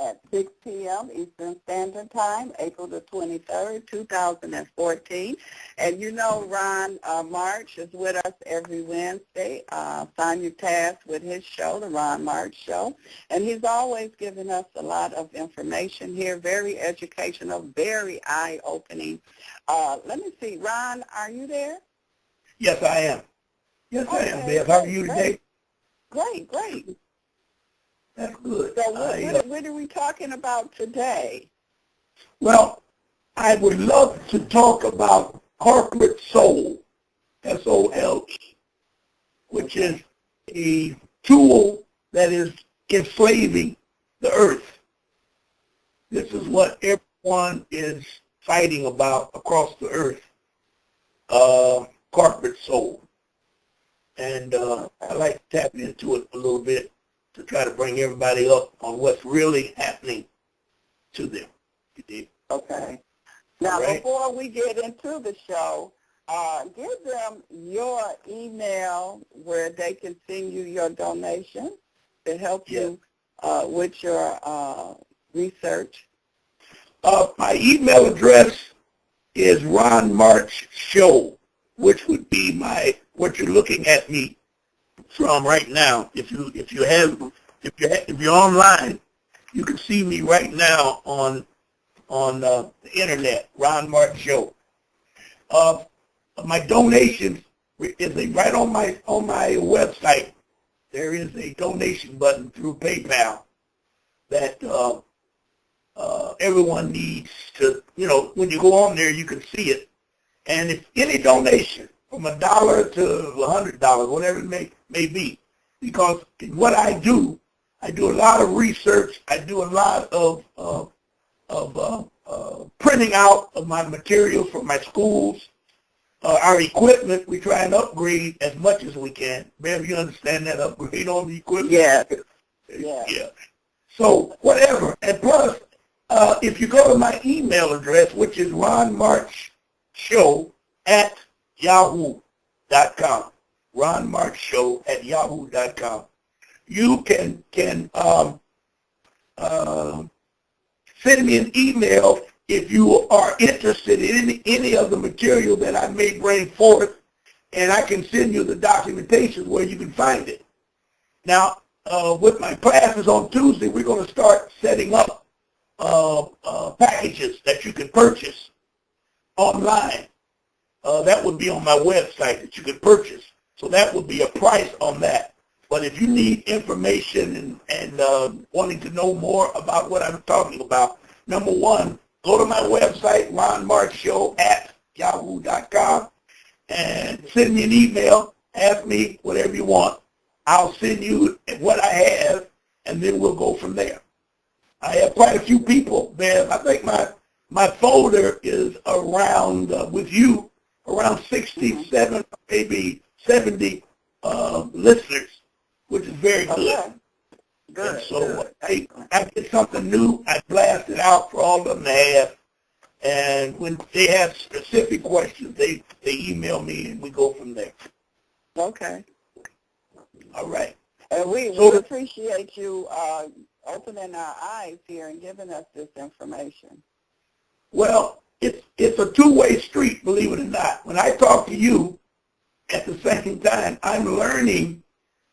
at 6 p.m. Eastern Standard Time, April the 23rd, 2014. And you know Ron March is with us every Wednesday, simulcast with his show, The Ron March Show. And he's always giving us a lot of information here, very educational, very eye-opening. Let me see. Ron, are you there? Yes, I am. Yes, okay, I am, Bev. How are you today? Great, great. That's good. So what are we talking about today? Well, I would love to talk about corporate soul, S-O-L-E, which is a tool that is enslaving the earth. This is what everyone is fighting about across the earth, corporate soul. And I like to tap into it a little bit to try to bring everybody up on what's really happening to them. Okay. Now, before we get into the show, give them your email where they can send you your donation to help you with your research. My email address is Ron March Show, which would be what you're looking at me from right now. If you're online, you can see me right now on the internet, Ron March Show. My donations is right on my website. There is a donation button through PayPal that everyone needs to, when you go on there, you can see it. And if any donation from $1 to $100, whatever it may be, because what I do a lot of research. I do a lot of printing out of my materials for my schools. Our equipment, we try and upgrade as much as we can. Bev, you understand that, upgrade on the equipment? Yeah. Yeah. So whatever. And plus, if you go to my email address, which is ronmarchshow@yahoo.com, ronmarchshow@yahoo.com, you can send me an email if you are interested in any of the material that I may bring forth, and I can send you the documentation where you can find it. Now, with my classes on Tuesday, we're going to start setting up packages that you can purchase online. That would be on my website that you could purchase. So that would be a price on that. But if you need information and wanting to know more about what I'm talking about, number one, go to my website, ronmarchshow@yahoo.com, and send me an email. Ask me whatever you want. I'll send you what I have, and then we'll go from there. I have quite a few people there. I think my folder is around, with you, around 67, maybe 70 listeners, which is very good. Okay. Good. And so I get something new, I blast it out for all of them to have. And when they have specific questions, they email me, and we go from there. Okay. All right. And we appreciate you opening our eyes here and giving us this information. Well, it's a two-way street, believe it or not. When I talk to you, at the same time, I'm learning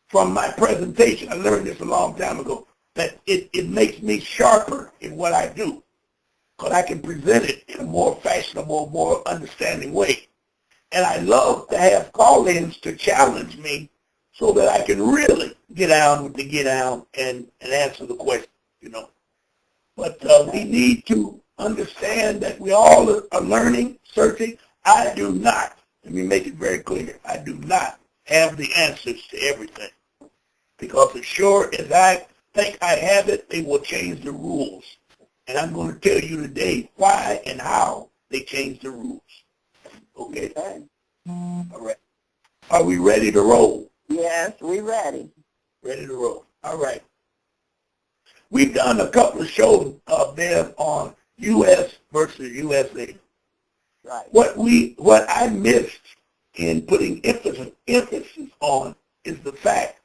from my presentation. I learned this a long time ago, that it makes me sharper in what I do, because I can present it in a more fashionable, more understanding way. And I love to have call-ins to challenge me so that I can really get down and answer the question, But we need to understand that we all are learning, searching. I do not, let me make it very clear, I do not have the answers to everything. Because as sure as I think I have it, they will change the rules. And I'm going to tell you today why and how they change the rules. Okay? All right. Are we ready to roll? Yes, we're ready. Ready to roll. All right. We've done a couple of shows there on U.S. versus USA. Right. What I missed in putting emphasis on is the fact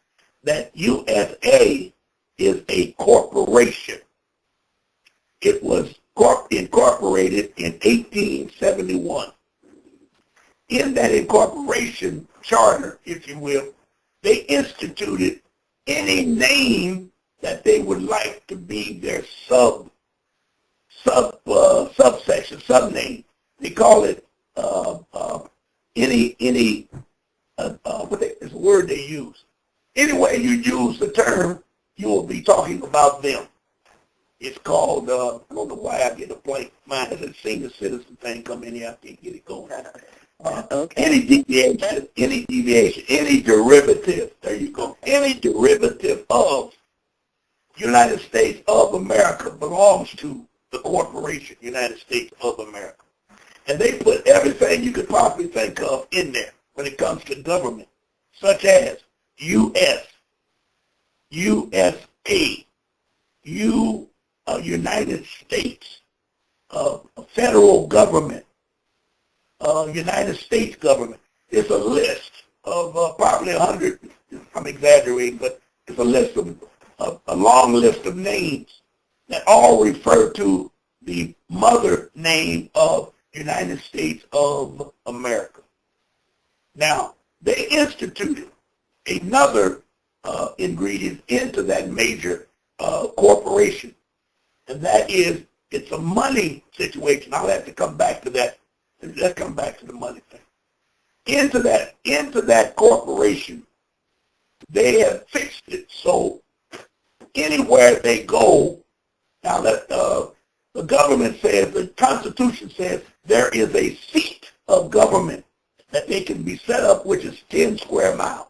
that USA is a corporation. It was incorporated in 1871. In that incorporation charter, if you will, they instituted any name that they would like to be their subsection, subname. They call it what is the word they use? Any way you use the term, you will be talking about them. It's called, I don't know why I get a blank mind. It's a senior citizen thing come in here, I can't get it going. Okay. Any deviation, any derivative, there you go, any derivative of United States of America belongs to the corporation, United States of America. And they put everything you could possibly think of in there when it comes to government, such as U.S., USA, United States, federal government, United States government. It's a list of probably 100, I'm exaggerating, but it's a list of a long list of names that all refer to the mother name of United States of America. Now, they instituted another ingredient into that major corporation, and that is it's a money situation. I'll have to come back to that. Let's come back to the money thing. Into that corporation, they have fixed it so anywhere they go, now that the government says, the Constitution says, there is a seat of government that they can be set up, which is 10 square miles.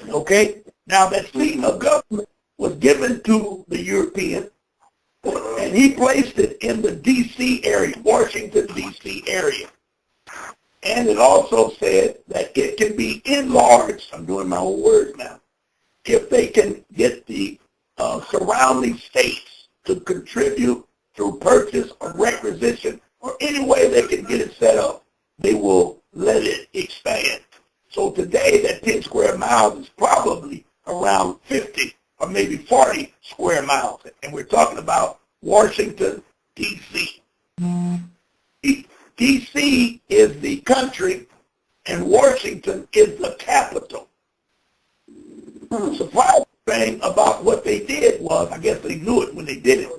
Okay? Now that seat of government was given to the European, and he placed it in the D.C. area, Washington, D.C. area. And it also said that it can be enlarged, I'm doing my own words now, if they can get the surrounding states to contribute through purchase or requisition or any way they can get it set up, they will let it expand. So today that 10 square miles is probably around 50 or maybe 40 square miles. And we're talking about Washington, D.C. D.C. is the country and Washington is the capital. The surprising thing about what they did was, I guess they knew it when they did it,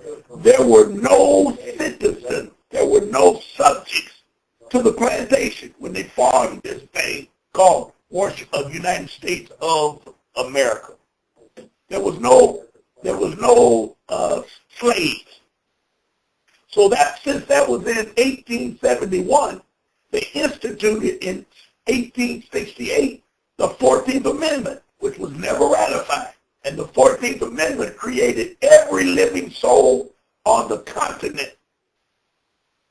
there were no citizens, there were no subjects to the plantation when they formed this thing called United States of America. There was no slaves. So that since that was in 1871, they instituted in 1868 the 14th Amendment, which was never ratified. And the 14th Amendment created every living soul on the continent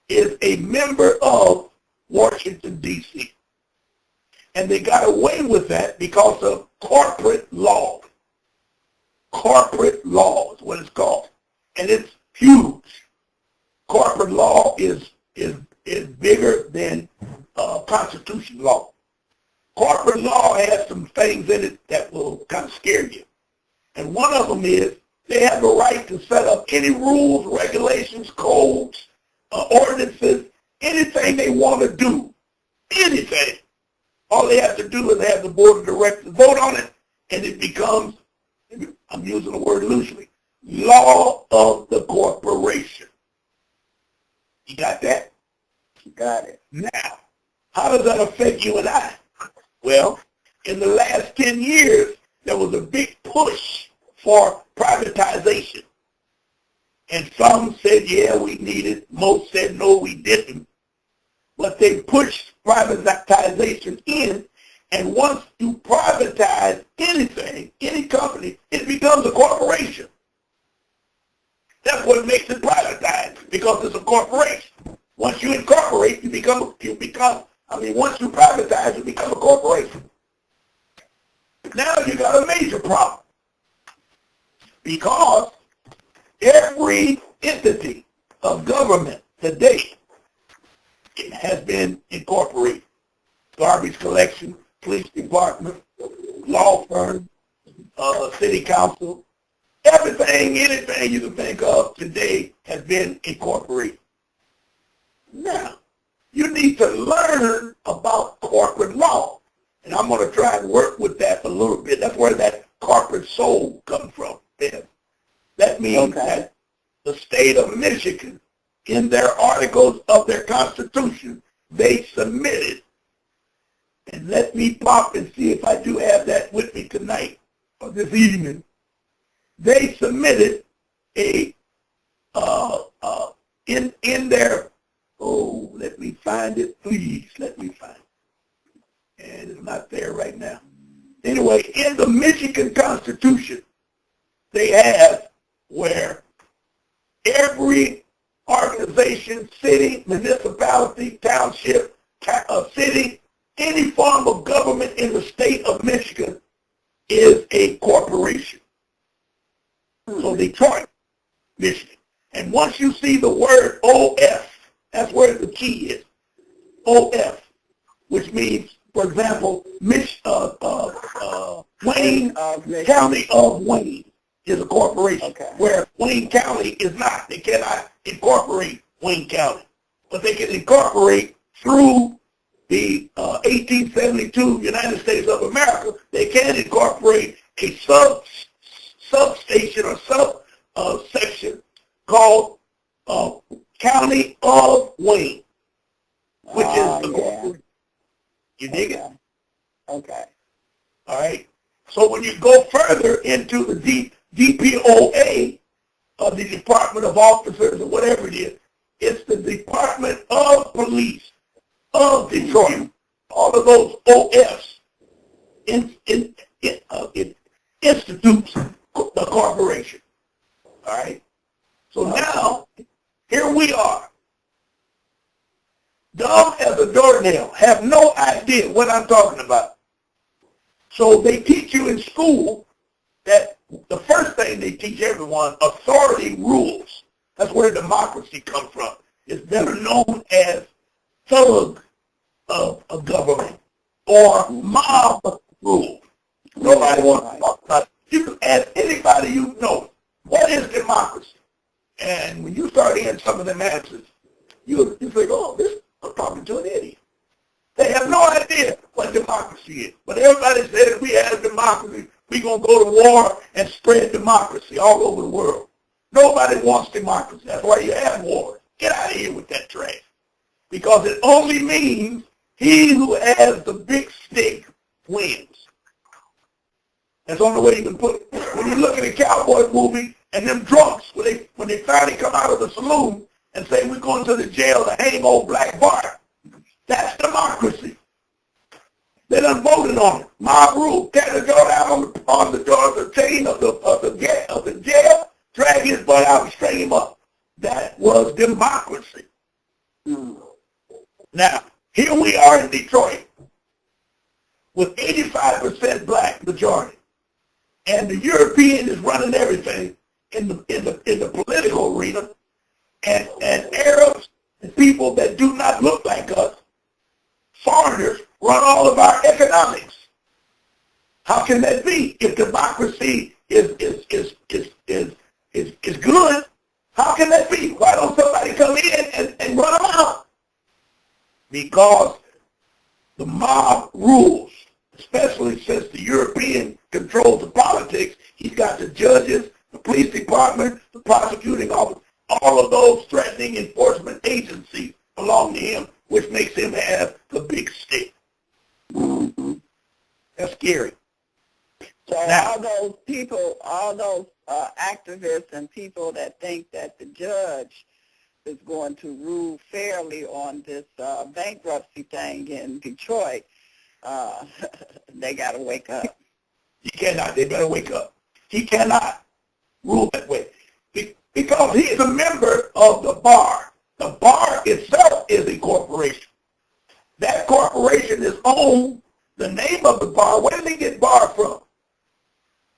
is a member of Washington, D.C. And they got away with that because of corporate law. Corporate law is what it's called. And it's huge. Corporate law is bigger than constitution law. Corporate law has some things in it that will kind of scare you. And one of them is they have the right to set up any rules, regulations, codes, ordinances, anything they want to do. Anything. All they have to do is have the board of directors vote on it, and it becomes, I'm using the word loosely, law of the corporation. You got that? You got it. Now, how does that affect you and I? Well, in the last 10 years, there was a big push for privatization. And some said, yeah, we need it. Most said, no, we didn't. But they pushed privatization in, and once you privatize anything, any company, it becomes a corporation. That's what makes it privatized, because it's a corporation. Once you incorporate, once you privatize, you become a corporation. Now you got a major problem, because every entity of government today has been incorporated. Garbage collection, police department, law firm, city council, Everything, anything you can think of today has been incorporated. Now, you need to learn about corporate law. And I'm going to try and work with that a little bit. That's where that corporate soul comes from. Yeah. That means that the state of Michigan, in their articles of their Constitution, they submitted, and let me pop and see if I do have that with me tonight or this evening. They submitted a in their, oh, let me find it, please. Let me find it. And it's not there right now. Anyway, in the Michigan Constitution, they have where every organization, city, municipality, township, city, any form of government in the state of Michigan is a corporation. So Detroit, Michigan. And once you see the word OF, that's where the key is. OF, which means, for example, Wayne County of Wayne is a corporation, where Wayne County is not. They cannot incorporate Wayne County, but they can incorporate through the 1872 United States of America. They can incorporate a substation or section called County of Wayne, which is the corporation. You dig it? Okay. All right. So when you go further into the DPOA, of the Department of Officers or whatever it is, it's the Department of Police of Detroit. All of those OFs institutes the corporation. All right. So now, here we are. Dumb as a doornail, have no idea what I'm talking about. So they teach you in school that the first thing they teach everyone, authority rules. That's where democracy comes from. It's better known as thug of government or mob rule. Nobody wants to talk about it. You can ask anybody you know, what is democracy? And when you start hearing some of them answers, you think, oh, I'm talking to an idiot. They have no idea what democracy is. But everybody says we have democracy. We're going to go to war and spread democracy all over the world. Nobody wants democracy. That's why you have wars. Get out of here with that trash. Because it only means he who has the big stick wins. That's the only way you can put it. When you look at a cowboy movie and them drunks, when they finally come out of the saloon and say, we're going to the jail to hang old Black Bart, that's democracy. They done voted on it. Mob rule. Can't go down on the door of the chain of the jail, drag his butt out and string him up. That was democracy. Now, here we are in Detroit with 85% black majority. And the European is running everything in the political arena. And Arabs and people that do not look like us, foreigners, run all of our economics. How can that be? If democracy is good, how can that be? Why don't somebody come in and run them out? Because the mob rules, especially since the European controls the politics. He's got the judges, the police department, the prosecuting office, all of those threatening enforcement agencies belong to him, which makes him have the big stick. That's scary. So now, all those people, all those activists and people that think that the judge is going to rule fairly on this bankruptcy thing in Detroit, they got to wake up. He cannot. They better wake up. He cannot rule that way because he is a member of the bar. The bar itself is a corporation. That corporation is owned. The name of the bar, where did they get bar from?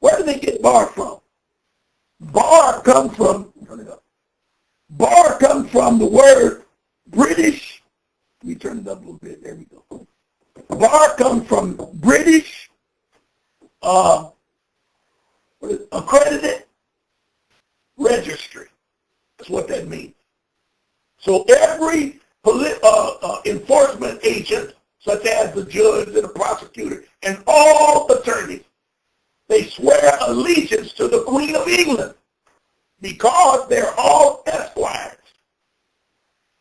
Where did they get bar from? Bar comes from, turn it up. Bar comes from the word British. Let me turn it up a little bit. There we go. Bar comes from British accredited registry. That's what that means. So every enforcement agent, such as the judge and the prosecutor and all attorneys, they swear allegiance to the Queen of England because they're all esquires.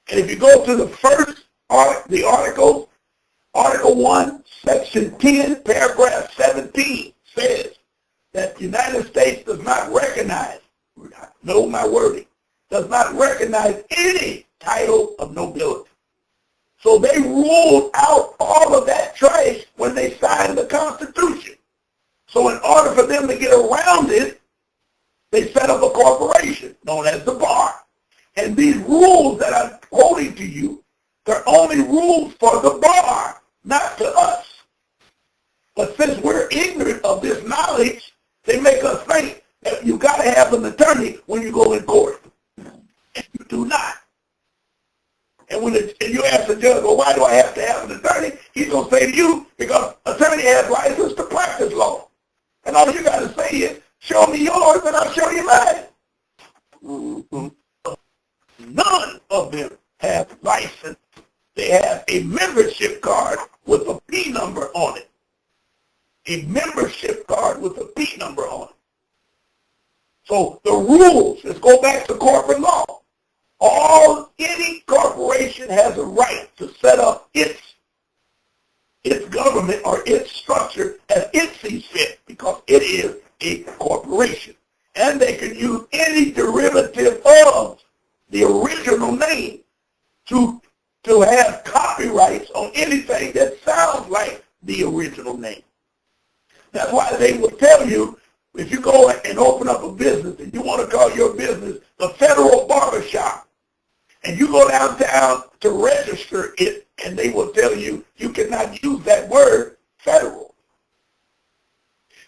And if you go to the first the article, Article 1, Section 10, Paragraph 17 says that the United States does not recognize, know my wording, does not recognize any title of nobility. So they ruled out all of that trash when they signed the Constitution. So in order for them to get around it, they set up a corporation known as the bar. And these rules that I'm quoting to you, they're only rules for the bar, not to us. But since we're ignorant of this knowledge, they make us think that you got to have an attorney when you go in court. And you do not. And when you ask the judge, well, why do I have to have an attorney? He's going to say to you, because attorney has license to practice law. And all you got to say is, show me yours and I'll show you mine. Mm-hmm. None of them have license. They have a membership card with a P number on it. A membership card with a P number on it. So the rules, let's go back to corporate law. Any corporation has a right to set up its government or its structure as it sees fit because it is a corporation. And they can use any derivative of the original name to have copyrights on anything that sounds like the original name. That's why they will tell you, if you go and open up a business and you want to call your business the Federal Barbershop, and you go downtown to register it, and they will tell you you cannot use that word federal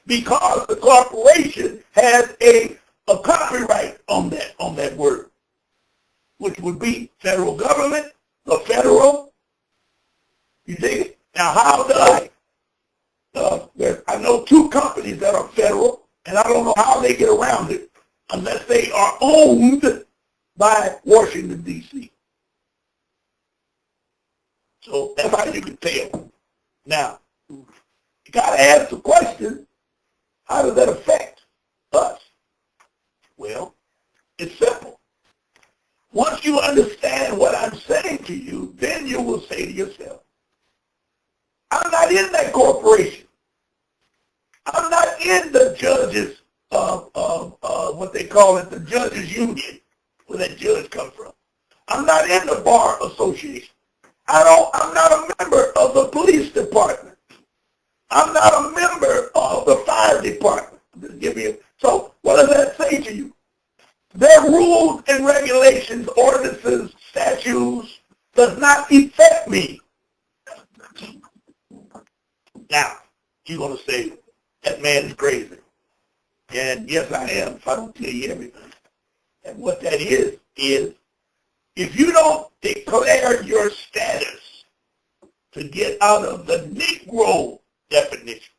because the corporation has a copyright on that word, which would be federal government, the federal. You dig it? Now, how does I know two companies that are federal, and I don't know how they get around it unless they are owned by Washington, D.C. So that's how you can tell. Now, you got to ask the question, how does that affect us? Well, it's simple. Once you understand what I'm saying to you, then you will say to yourself, I'm not in that corporation. I'm not in the judges what they call it, the judges union, where that judge comes from. I'm not in the bar association. I'm not a member of the police department. I'm not a member of the fire department. Just give you. So what does that say to you? Their rules and regulations, ordinances, statutes does not affect me. Now, you're going to say, that man is crazy. And yes, I am, if I don't tell you everything. And what that is if you don't declare your status to get out of the Negro definition,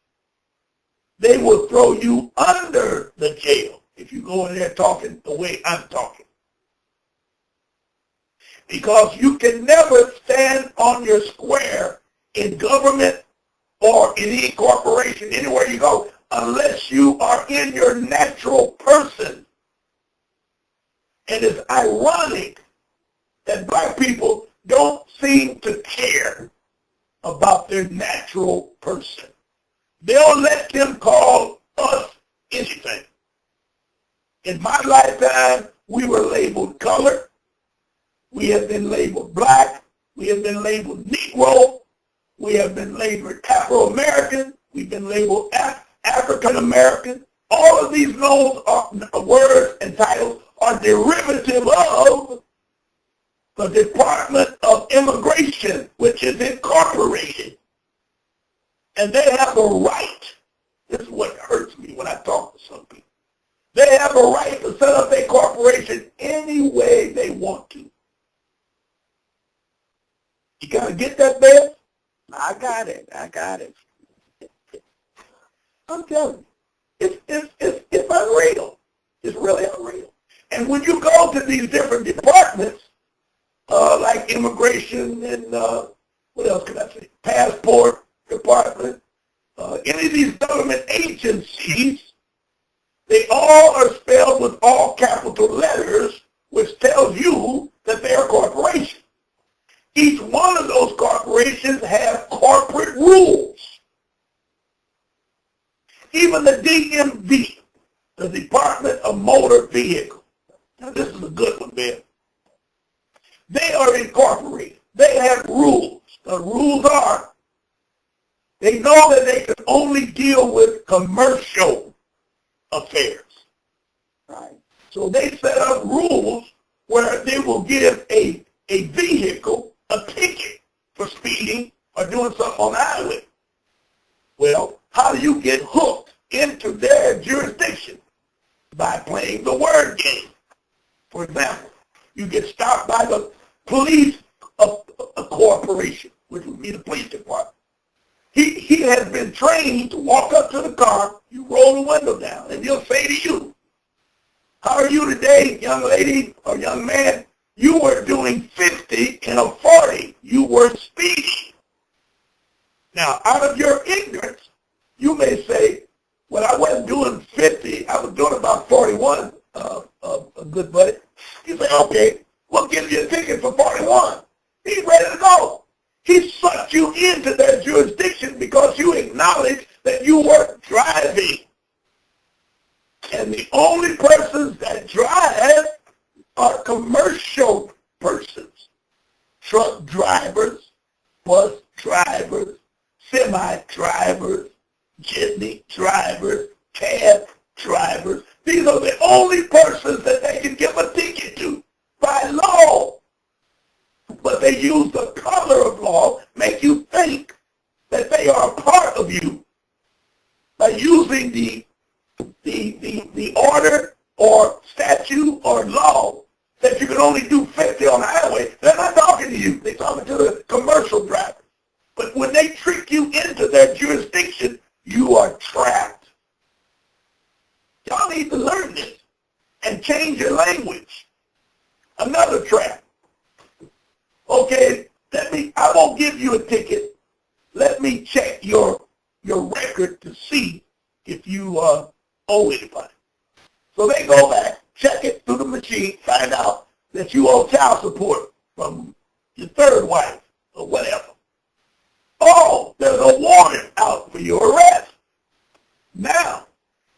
they will throw you under the jail if you go in there talking the way I'm talking. Because you can never stand on your square in government or in any corporation, anywhere you go, unless you are in your natural person. And it's ironic that black people don't seem to care about their natural person. They'll let them call us anything. In my lifetime, we were labeled color. We have been labeled black. We have been labeled Negro. We have been labeled Afro-American. We've been labeled African-American. All of these words and titles are derivative of the Department of Immigration, which is incorporated. And they have a right. This is what hurts me when I talk to some people. They have a right to set up their corporation any way they want to. You got to get that, Beth? I got it. I'm telling you, it's unreal. It's really unreal. And when you go to these different departments, like immigration and what else can I say? Passport department, any of these government agencies, they all are spelled with all capital letters, which tells you that they are corporations. Each one of those corporations have corporate rules. Even the DMV, the Department of Motor Vehicles. Now this is a good one, man. They are incorporated. They have rules. The rules are, they know that they can only deal with commercial affairs. Right. So they set up rules where they will give a vehicle a ticket for speeding or doing something on the highway. Well, how do you get hooked into their jurisdiction? By playing the word game. For example, you get stopped by the police of a corporation, which would be the police department. He has been trained to walk up to the car, you roll the window down, and he'll say to you, how are you today, young lady or young man? You were doing 50 in a 40. You were speeding. Now, out of your ignorance, you may say, well, I wasn't doing 50. I was doing about 41, a good buddy. You say, okay, we'll give you a ticket for 41. He's ready to go. He sucked you into their jurisdiction because you acknowledged that you were driving. And the only persons that drive are commercial persons. Truck drivers, bus drivers, semi-drivers, jitney drivers, cab drivers. These are the only persons that they can give a ticket to by law. But they use the color of law, make you think that they are a part of you by using the order or statute or law that you can only do 50 on the highway. They're not talking to you. They're talking to the commercial drivers. But when they trick you into their jurisdiction, you are trapped. Y'all need to learn this and change your language. Another trap. Okay, I won't give you a ticket. Let me check your record to see if you owe anybody. So they go back, check it through the machine, find out that you owe child support from your third wife or whatever. Oh, there's a warrant out for your arrest. Now,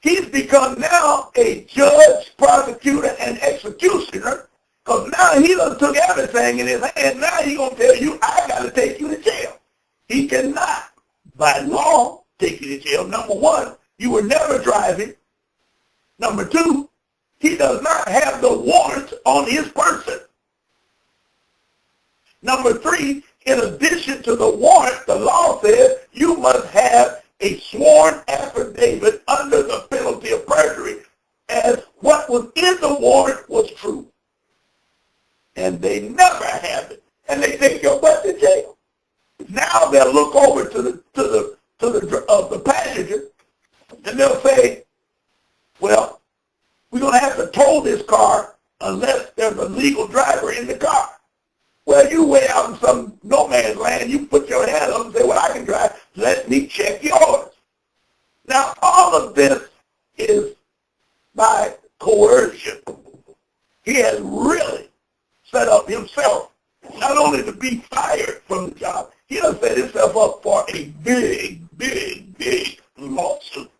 he's become now a judge, prosecutor, and executioner, because now he done took everything in his hand. Now he's going to tell you, I got to take you to jail. He cannot, by law, take you to jail. Number one, you were never driving. Number two, he does not have the warrant on his person. Number three, in addition to the warrant, the law says you must have a sworn affidavit under the penalty of perjury as what was in the warrant was true. And they never have it. And they take your butt to jail. Now they'll look over to the passenger and they'll say, well, we're going to have to tow this car unless there's a legal driver in the car. Well, you way out in some no man's land, you put your hand up and say, well, I can drive. Let me check yours. Now, all of this is by coercion. He has really set up himself not only to be fired from the job, he has set himself up for a big, big, big lawsuit.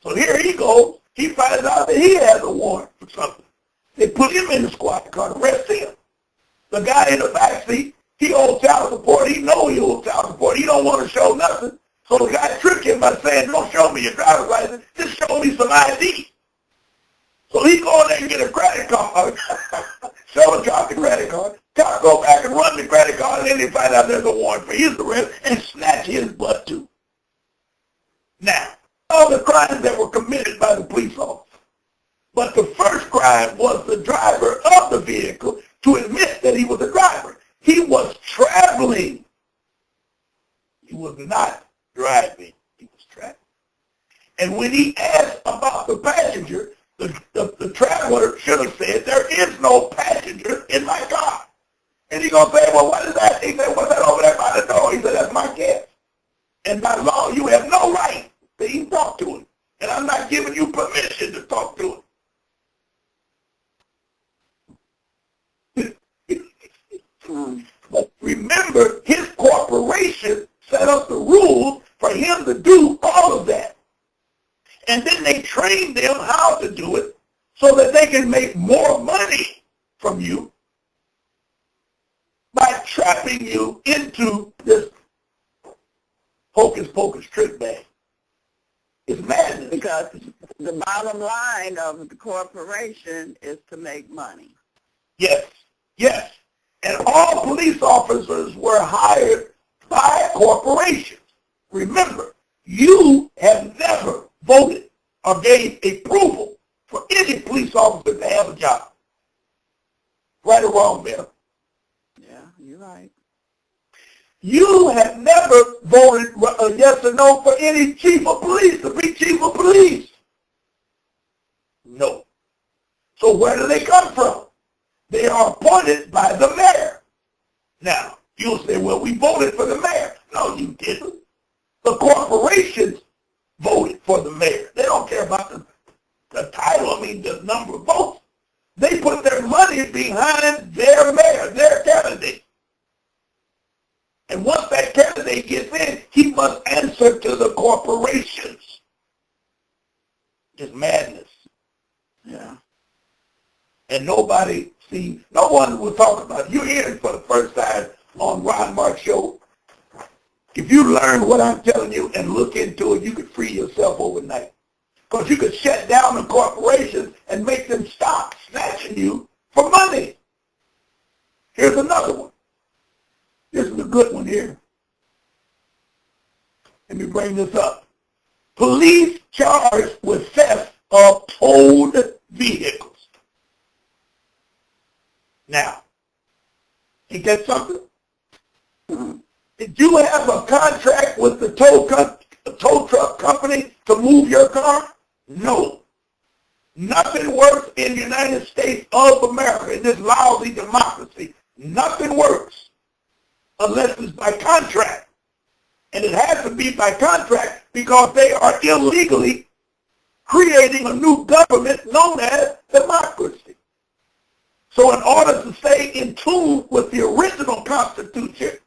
So here he goes. He finds out that he has a warrant for something. They put him in the squad car to arrest him. The guy in the backseat, he owes child support. He knows he owes child support. He don't want to show nothing. So the guy tricked him by saying, don't show me your driver's license. Just show me some ID. So he go in there and get a credit card. Show him drop the credit card. Cop go back and run the credit card, and then they find out there's a warrant for his arrest and snatch his butt too. Now, all the crimes that were committed by the police officer. But the first crime was the driver of the vehicle to admit that he was a driver. He was traveling. He was not driving. He was traveling. And when he asked about the passenger, The traveler should have said, there is no passenger in my car. And he's going to say, well, what is that? He said, what's that over there by the door? He said, that's my guest. And by law, you have no right to even talk to him. And I'm not giving you permission to talk to him. But remember, his corporation set up the rules for him to do all of that. And then they train them how to do it so that they can make more money from you by trapping you into this hocus pocus trick bag. It's madness. Because the bottom line of the corporation is to make money. Yes, yes. And all police officers were hired by corporations. Remember, you have never voted or gave approval for any police officer to have a job. Right or wrong, Bill? Yeah, you're right. You have never voted yes or no for any chief of police to be chief of police. No. So where do they come from? They are appointed by the mayor. Now, you'll say, well, we voted for the mayor. No, you didn't. The corporations voted for the mayor. They don't care about the title, the number of votes. They put their money behind their mayor, their candidate. And once that candidate gets in, he must answer to the corporations. It's madness. Yeah. And nobody, no one will talk about it. You're hearing for the first time on Ron Mark's show. If you learn what I'm telling you and look into it, you could free yourself overnight. Because you could shut down the corporations and make them stop snatching you for money. Here's another one. This is a good one here. Let me bring this up. Police charged with theft of towed vehicles. Now, ain't that something? Did you have a contract with the tow truck company to move your car? No. Nothing works in the United States of America, in this lousy democracy. Nothing works unless it's by contract. And it has to be by contract because they are illegally creating a new government known as democracy. So in order to stay in tune with the original Constitution,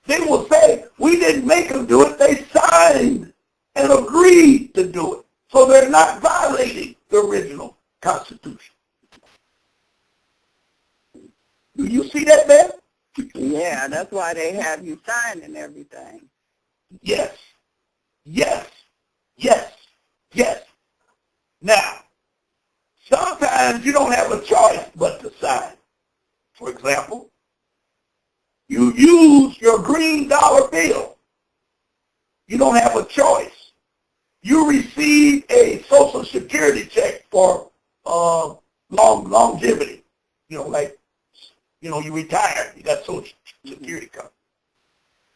they will say, we didn't make them do it, they signed and agreed to do it. So they're not violating the original Constitution. Do you see that, man? Yeah, that's why they have you signing everything. Yes, yes, yes, yes. Now, sometimes you don't have a choice but to sign. For example, you use your green dollar bill. You don't have a choice. You receive a Social Security check for longevity. You retired. You got Social Security cover.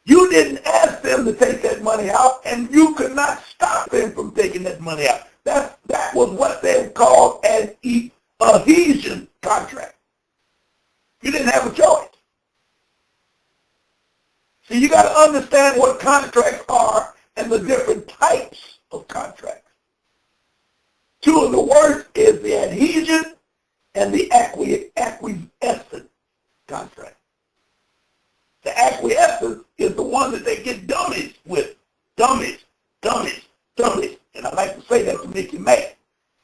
You didn't ask them to take that money out, and you could not stop them from taking that money out. That was what they called an adhesion contract. You didn't have a choice. See, you got to understand what contracts are and the different types of contracts. Two of the worst is the adhesion and the acquiescence contract. The acquiescence is the one that they get dummies with. Dummies, dummies, dummies. And I like to say that to make you mad.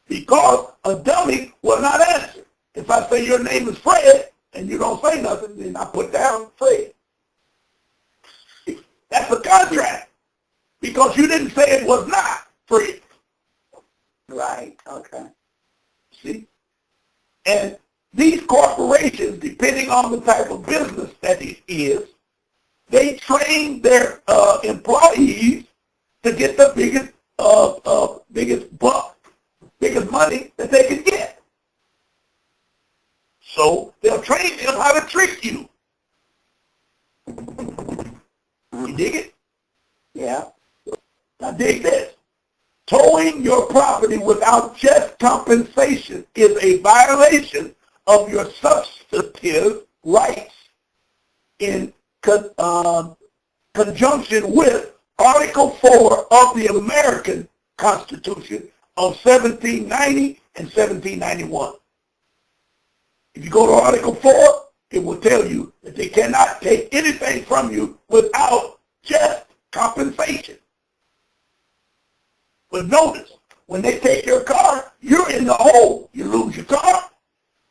Because a dummy will not answer. If I say your name is Fred and you don't say nothing, then I put down Fred. That's a contract. Because you didn't say it was not Fred. Right, okay. See? And these corporations, depending on the type of business that it is, they train their employees to get the biggest buck, biggest money that they can get. So they'll train them how to trick you. You dig it? Yeah. Now dig this. Towing stealing your property without just compensation is a violation of your substantive rights in conjunction with Article 4 of the American Constitution of 1790 and 1791. If you go to Article 4, it will tell you that they cannot take anything from you without just compensation. But notice, when they take your car, you're in the hole. You lose your car,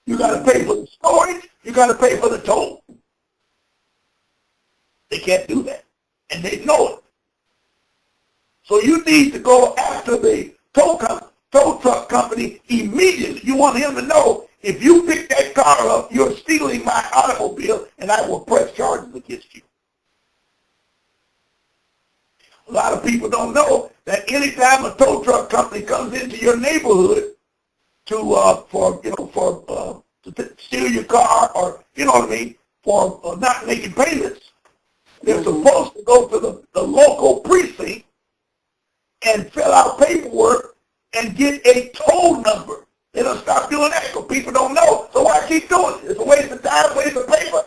you got to pay for the storage, you got to pay for the toll. They can't do that, and they know it. So you need to go after the tow truck company immediately. You want him to know, if you pick that car up, you're stealing my automobile, and I will press charges against you. A lot of people don't know that anytime a tow truck company comes into your neighborhood to steal your car, or for not making payments, they're supposed to go to the local precinct and fill out paperwork and get a toll number. They don't stop doing that because people don't know. So why keep doing it? It's a waste of time, waste of paper,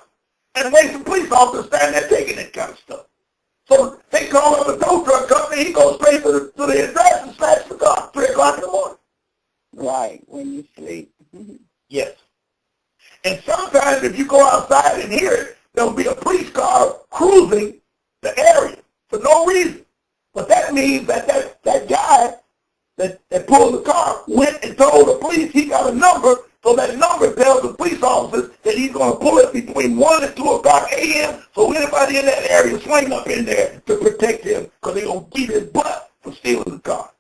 and a waste of police officers standing there taking that kind of stuff. So they call up a tow truck company, he goes straight to the address and snatches the car, 3 o'clock in the morning. Right, when you sleep. Yes. And sometimes if you go outside and hear it, there'll be a police car cruising the area for no reason. But that means that guy that pulled the car went and told the police he got a number, so that number tells the police officers that he's going to pull it between 1 and 2 o'clock a.m. so anybody in that area swing up in there to protect him, because they're going to beat his butt for stealing the car.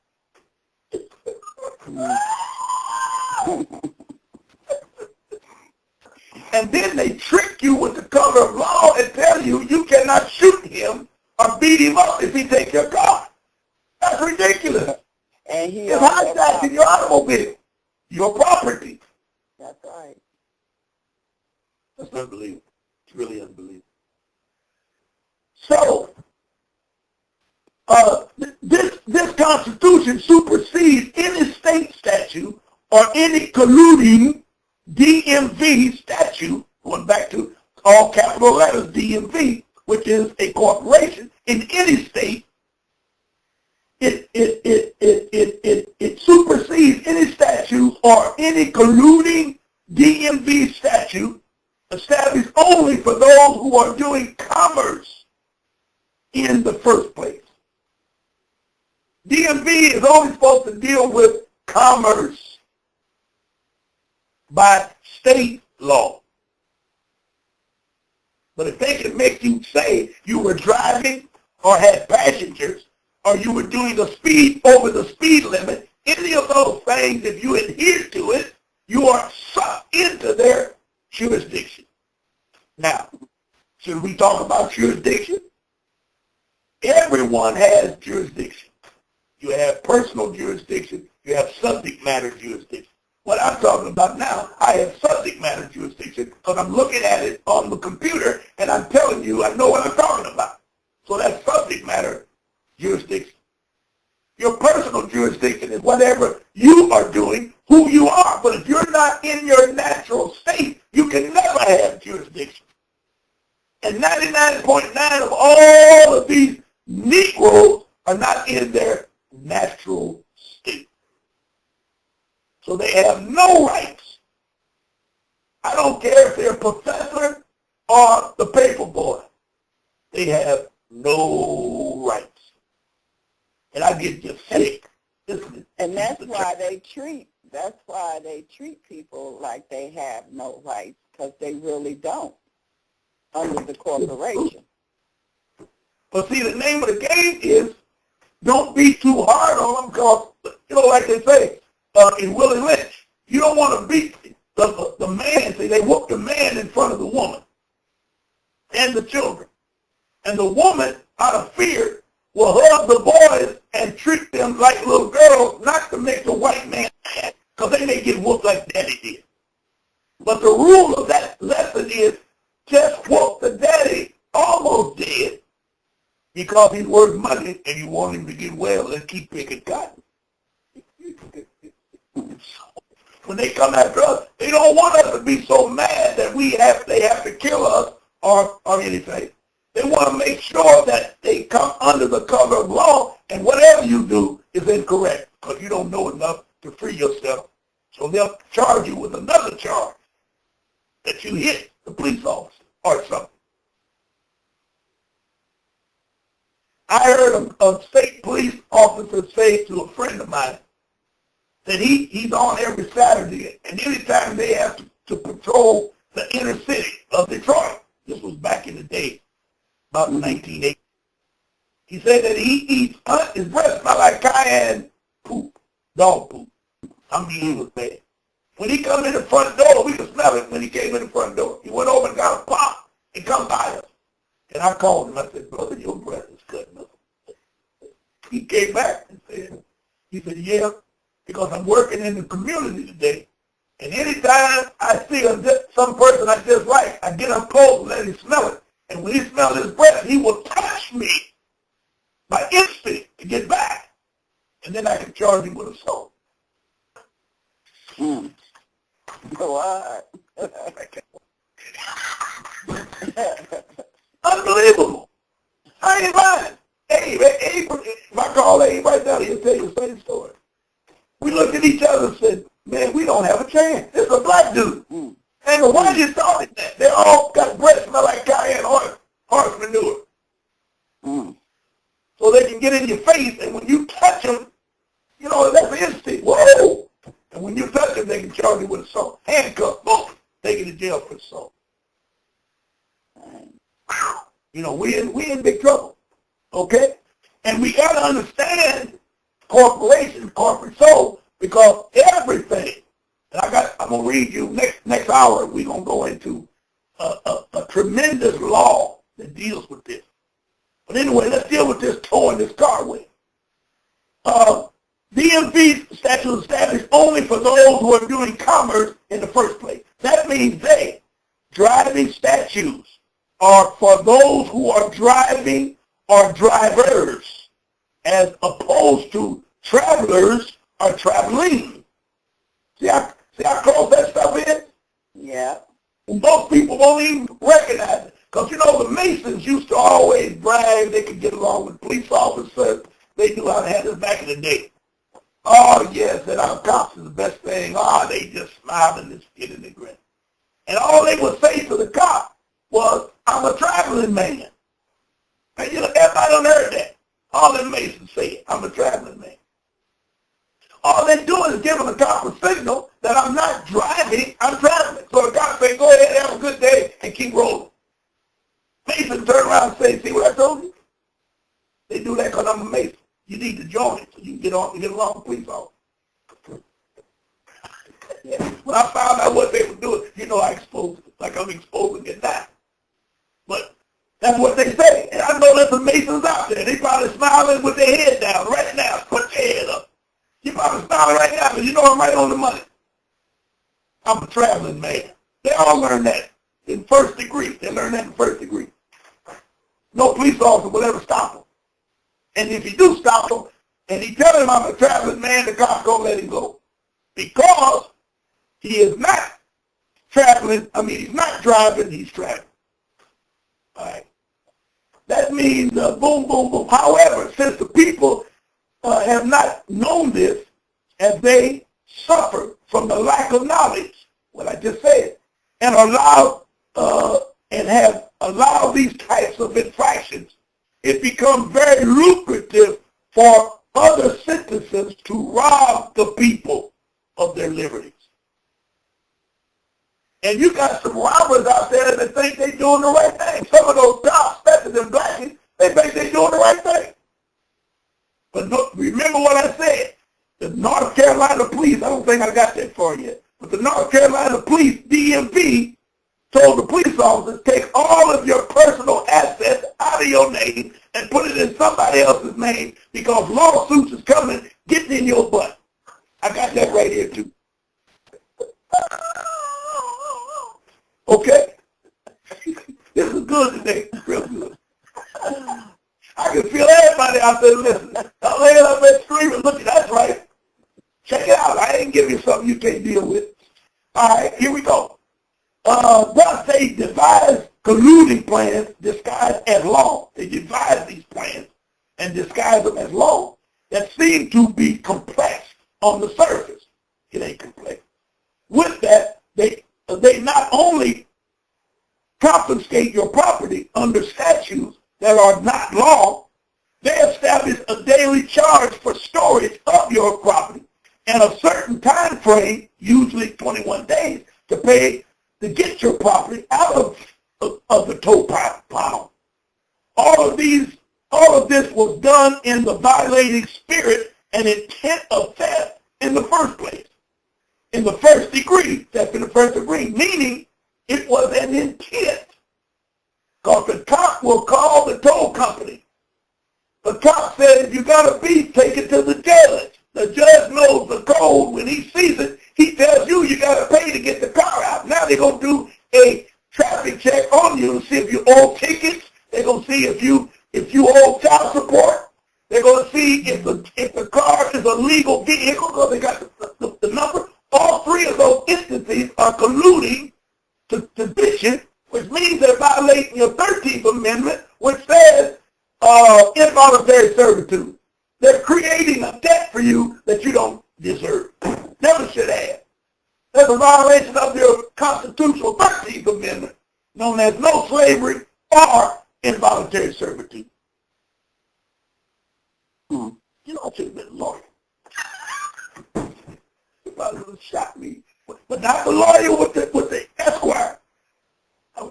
And then they trick you with the cover of law and tell you you cannot shoot him or beat him up if he takes your car. That's ridiculous. And it's hijacking your automobile, your property. That's right. That's unbelievable. It's really unbelievable. So, this Constitution supersedes any state statute or any colluding DMV statute, going back to all capital letters DMV, which is a corporation in any state. It supersedes any statute or any colluding DMV statute established only for those who are doing commerce in the first place. DMV is only supposed to deal with commerce by state law. But if they can make you say you were driving or had passengers, or you were doing the speed over the speed limit, any of those things, if you adhere to it, you are sucked into their jurisdiction. Now, should we talk about jurisdiction? Everyone has jurisdiction. You have personal jurisdiction. You have subject matter jurisdiction. What I'm talking about now, I have subject matter jurisdiction because I'm looking at it on the computer and I'm telling you I know what I'm talking about. So that's subject matter jurisdiction. Your personal jurisdiction is whatever you are doing, who you are. But if you're not in your natural state, you can never have jurisdiction. And 99.9 of all of these Negroes are not in their natural state. So they have no rights. I don't care if they're a professor or the paper boy. They have no rights. And I get just sick. And that's why they treat people like they have no rights, because they really don't under the corporation. But see, the name of the game is don't be too hard on them, because, like they say in Willie Lynch, you don't want to beat the man. See, they whoop the man in front of the woman and the children. And the woman, out of fear, will hug the boys and treat them like little girls, not to make the white man mad, because they may get whooped like daddy did. But the rule of that lesson is just whoop the daddy almost dead, because he's worth money and you want him to get well and keep picking cotton. when they come after us, they don't want us to be so mad that they have to kill us or anything. They want to make sure that they come under the cover of law, and whatever you do is incorrect because you don't know enough to free yourself. So they'll charge you with another charge that you hit the police officer or something. I heard a state police officer say to a friend of mine that he's on every Saturday, and anytime they have to patrol the inner city of Detroit, this was back in the day, about 1980, he said that he eats, his breath smell like cayenne poop, dog poop. I mean, he was bad. When he come in the front door, we could smell it when he came in the front door. He went over and got a pop and come by us. And I called him. I said, brother, your breath is cutting up. He came back and said, yeah, because I'm working in the community today. And anytime I see some person I dislike, I get up close and let him smell it. And when he smells his breath, he will touch me by instinct to get back. And then I can charge him with assault. What? Unbelievable. I ain't lying. Abe, if I call Abe right now, he'll tell you the same story. We looked at each other and said, man, we don't have a chance. This is a black dude. And why you started that? They all got breath smell like cayenne horse manure. So they can get in your face, and when you touch them, you know, that's the instinct. Whoa! And when you touch them, they can charge you with assault. Handcuff, boom, take you to jail for assault. You know, we in big trouble, okay? And we got to understand corporations, corporate soul, because everything, and I'm going to read you, next hour, we're going to go into a tremendous law that deals with this. But anyway, let's deal with this towing this car with. DMV statute is established only for those who are doing commerce in the first place. That means driving statutes are for those who are driving or drivers, as opposed to travelers or traveling. See how close that stuff is? Yeah. And most people won't even recognize it. Because, you know, the Masons used to always brag they could get along with police officers. They knew how to handle it back in the day. Oh, yes, and our cops is the best thing. Oh, they just smile and just get in the grin. And all they would say to the cop was, I'm a traveling man. And you know, everybody done heard that. All the Masons say it, I'm a traveling man. All they're doing is giving the cop a signal that I'm not driving, I'm traveling. So the cop say, go ahead, have a good day, and keep rolling. Mason turn around and say, see what I told you? They do that because I'm a Mason. You need to join so you can get along with police officers. Yeah. When I found out what they were doing, you know, I exposed it, like I'm exposing it now. But that's what they say. And I know there's some Masons out there. They probably smiling with their head down right now. Put their head up. You probably smiling right now because you know I'm right on the money. I'm a traveling man. They all learn that in first degree. They learn that in first degree. No police officer will ever stop them. And if you do stop him, and he tell him I'm a traveling man, the cop's going to let him go. Because he is not traveling, he's not driving, he's traveling. All right. That means boom, boom, boom. However, since the people have not known this, as they suffer from the lack of knowledge, what I just said, and have allowed these types of infractions, it becomes very lucrative for other citizens to rob the people of their liberties. And you got some robbers out there that think they're doing the right thing. Some of those cops, especially them blackies, they think they're doing the right thing. But remember what I said. The North Carolina police, I don't think I got that far yet, but the North Carolina police, DMV, told the police officers, take all of your personal assets out of your name and put it in somebody else's name because lawsuits is coming, getting in your butt. I got that right here too. Okay? This is good today, real good. I can feel everybody out there listening. I'm laying up at the street and looking, that's right. Check it out. I can't give you something you can't deal with. All right, here we go. Thus they devise colluding plans disguised as law. They devise these plans and disguise them as law that seem to be complex on the surface. It ain't complex. With that, they not only confiscate your property under statutes that are not law, they establish a daily charge for storage of your property and a certain time frame, usually 21 days, to pay to get your property out of the tow pile. All of this was done in the violating spirit and intent of theft in the first place, in the first degree, theft in the first degree, meaning it was an intent. Because the cop will call the tow company. The cop says, you got a beef, take it to the judge. The judge knows the code. When he sees it, he tells you got to pay to get the car out. Now they're going to do a traffic check on you to see if you owe tickets. They're going to see if you owe child support. They're going to see if the car is a legal vehicle because they got the number. All three of those instances are colluding to ditch it, which means they're violating your 13th Amendment, which says involuntary servitude. They're creating a debt for you that you don't deserve. Never should have. That's a violation of your constitutional 13th Amendment, known as no slavery or involuntary servitude. You know, I should have been a lawyer. If I would have shot me. But not the lawyer with the Esquire.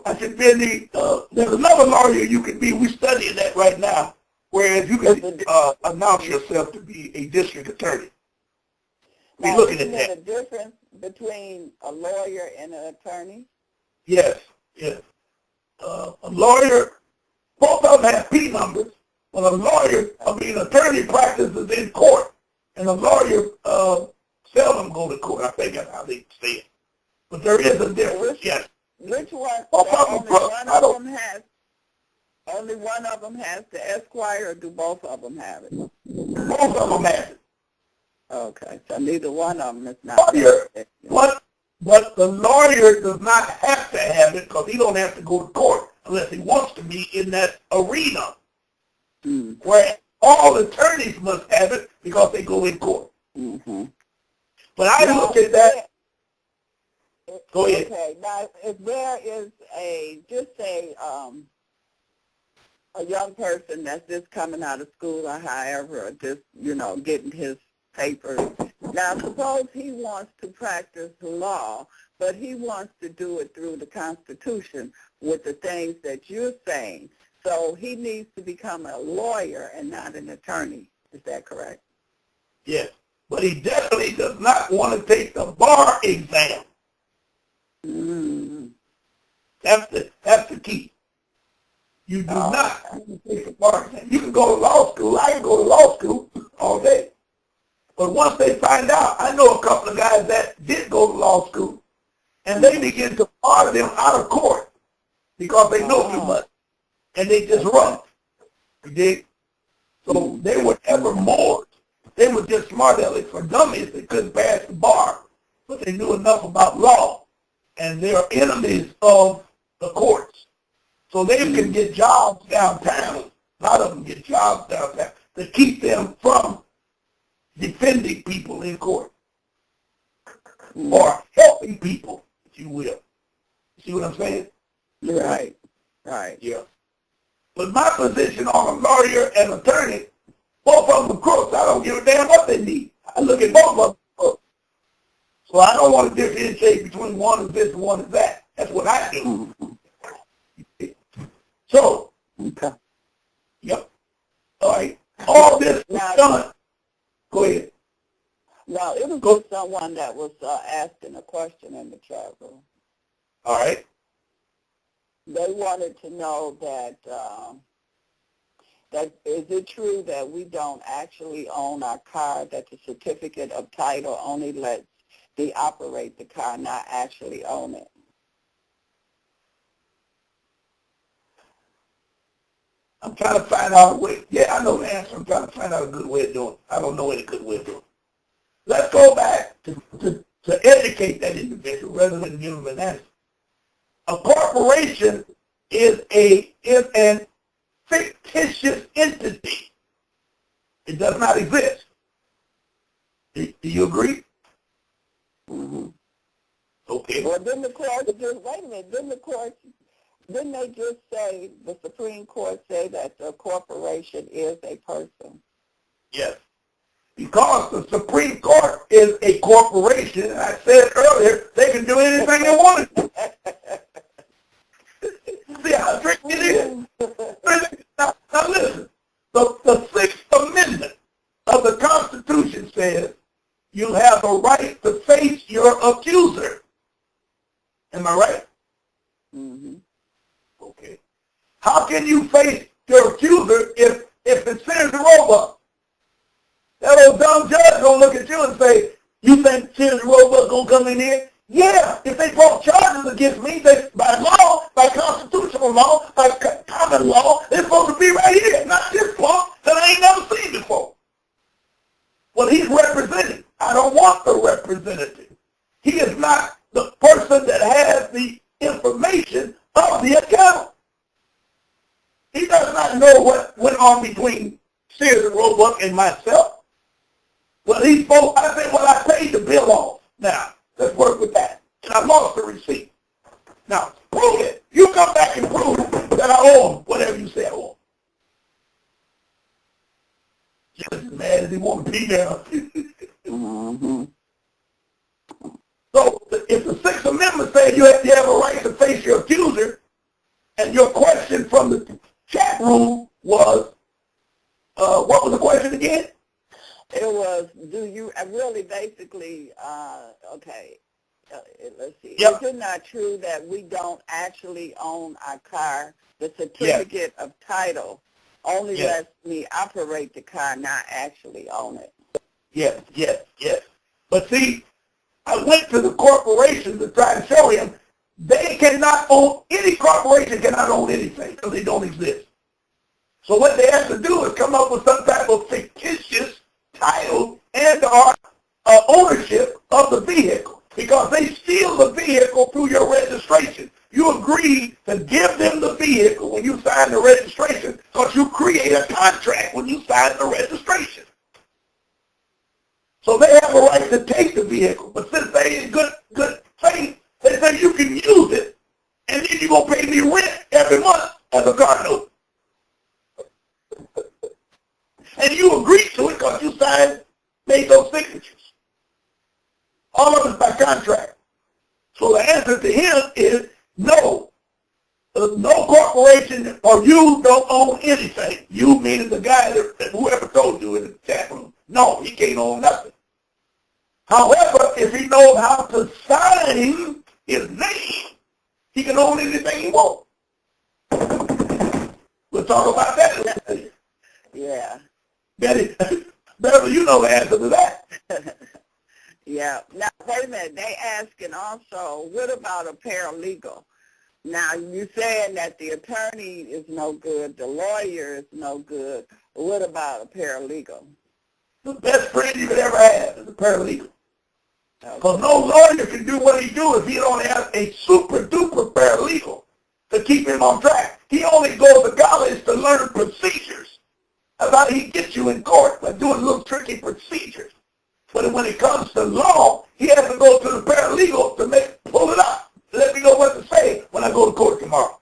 I should be there's another lawyer you can be. We're studying that right now. Whereas you can announce yourself to be a district attorney. We're looking at that. Isn't there a difference between a lawyer and an attorney? Yes. A lawyer, both of them have P numbers, but an attorney practices in court, and a lawyer seldom go to court. I think that's how they say it. But there is a difference, yes. Which one? Only one of them has the Esquire, or do both of them have it? Both of them have it. Okay, so neither one of them is not. But the lawyer does not have to have it because he don't have to go to court unless he wants to be in that arena. Where all attorneys must have it because they go in court. But I look at that. Go ahead. Okay, now if there is a young person that's just coming out of school or however, or just, getting his papers. Now, suppose he wants to practice law, but he wants to do it through the Constitution with the things that you're saying. So he needs to become a lawyer and not an attorney. Is that correct? Yes, but he definitely does not want to take the bar exam. That's the key. You do not take the bar exam. You can go to law school. I can go to law school all day. But once they find out, I know a couple of guys that did go to law school, and they begin to bar them out of court because they know too much, and they just run. You dig? So they were ever more. They were just smart alecks for dummies. They couldn't pass the bar, but they knew enough about law, and they are enemies of the courts. So they can get jobs downtown. A lot of them get jobs downtown to keep them from defending people in court or helping people, if you will. See what I'm saying? Right. Yeah. But my position on a lawyer and attorney, both of them are crooks. I don't give a damn what they need. I look at both of them crooks. So I don't want to differentiate between one is this and one is that. That's what I do. So, yep. All right. All this is done. Go ahead. Now, it was just someone that was asking a question in the chat room. All right. They wanted to know that is it true that we don't actually own our car, that the certificate of title only lets the operate the car, not actually own it? I'm trying to find out a way. Yeah, I know the answer. I'm trying to find out a good way of doing it. I don't know any good way of doing it. let's go back to educate that individual rather than give them an answer. A corporation is an fictitious entity. It does not exist. Do you agree? Mm-hmm. Okay. Well, didn't the court just, wait a minute, didn't they just say, the Supreme Court say that the corporation is a person? Yes. Because the Supreme Court is a corporation, and I said earlier, they can do anything they want to do. See how tricky it is? Now listen, the Sixth Amendment of the Constitution says you have a right to face your accuser. Am I right? Mm-hmm. Okay. How can you face your accuser if it's Sears and Roebuck? That old dumb judge gonna look at you and say, "You think Sears and Roebuck gonna come in here?" Yeah, if they brought charges against me, they, by law, by constitutional law, by common law, they're supposed to be right here, not this law that I ain't never seen before. Well, he's representing. I don't want the representative. He is not the person that has the information of the account. He does not know what went on between Sears and Roebuck and myself. Well, I said, well, I paid the bill off. Now, let's work with that. And I lost the receipt. Now, prove it. You come back and prove that I owe him whatever you say I owe him. Just as mad as he want to be now. Mm-hmm. So, if the Sixth Amendment says you have a right to face your accuser, and your question from the chat room was, what was the question again? It was, do you really basically, okay, let's see. Yep. Is it not true that we don't actually own our car? The certificate of title only lets me operate the car, not actually own it. Yes. But see, I went to the corporation to try to show him they cannot own, any corporation cannot own anything because they don't exist. So what they have to do is come up with some type of fictitious title and or ownership of the vehicle because they steal the vehicle through your registration. You agree to give them the vehicle when you sign the registration because you create a contract when you sign the registration. So they have a right to take the vehicle, but since they in good faith, they say you can use it, and then you're going to pay me rent every month as a car note. And you agreed to it because you made those signatures. All of it by contract. So the answer to him is no. No corporation or you don't own anything. You meaning the guy that whoever told you in the chat room. No, he can't own nothing. However, if he knows how to sign his name, he can own anything he wants. We'll talk about that. Yeah. Betty, you know the answer to that. Yeah. Now, wait a minute. They asking also, what about a paralegal? Now, you're saying that the attorney is no good, the lawyer is no good. What about a paralegal? The best friend you could ever have is a paralegal. Because no lawyer can do what he do if he don't have a super-duper paralegal to keep him on track. He only goes to college to learn procedures. That's how he gets you in court, by doing little tricky procedures. But when it comes to law, he has to go to the paralegal to pull it up. Let me know what to say when I go to court tomorrow.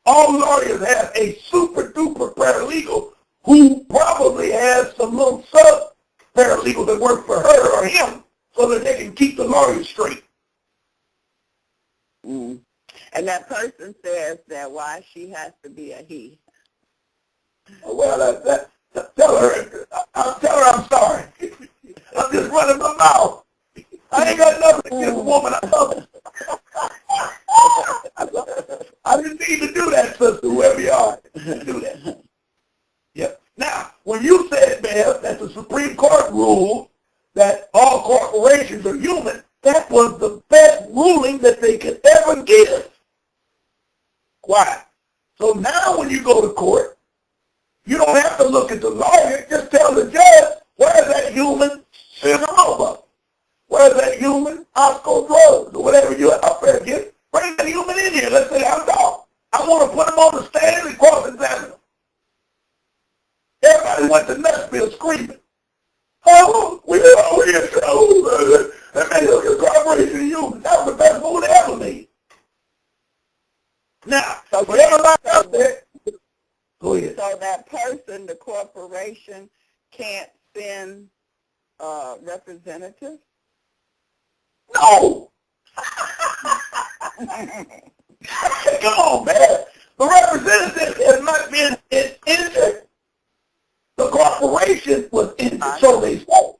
All lawyers have a super-duper paralegal who probably has some little sub-paralegals that work for her or him so that they can keep the lawyer straight. Mm. And that person says that why she has to be a he. Well, tell her I'm sorry. I'm just running my mouth. I ain't got nothing against a woman I love. I didn't need to do that, sister, whoever you are. Do that. Yep. Now, when you said, Bev, that the Supreme Court ruled that all corporations are human, that was the best ruling that they could ever give. Why? So now when you go to court, you don't have to look at the lawyer. Just tell the judge, where is that human Sugar over. Where's that human? Osco drugs or whatever you up there get. Bring that human in here. Let's say I'm dog. I want to put him on the stand and cross-examine him. Everybody went to Nashville screaming. Oh, we were all here in trouble. That made a corporation of humans. That was the best movie they ever made. Now, so for everybody out there, go ahead. So that person, the corporation, can't send representatives? No. Come on, man. The representative has not been injured. The corporation was injured, so they say.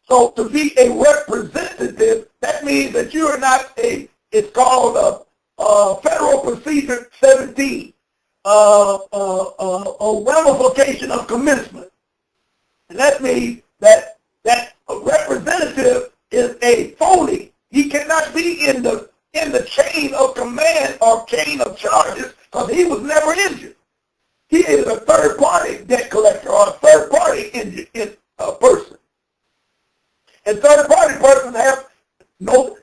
So to be a representative, that means that you are not it's called a Federal Procedure 17, a ramification of commencement. And that means that a representative is a phony. He cannot be in the chain of command or chain of charges because he was never injured. He is a third-party debt collector or a third-party injured person. And third-party persons have no.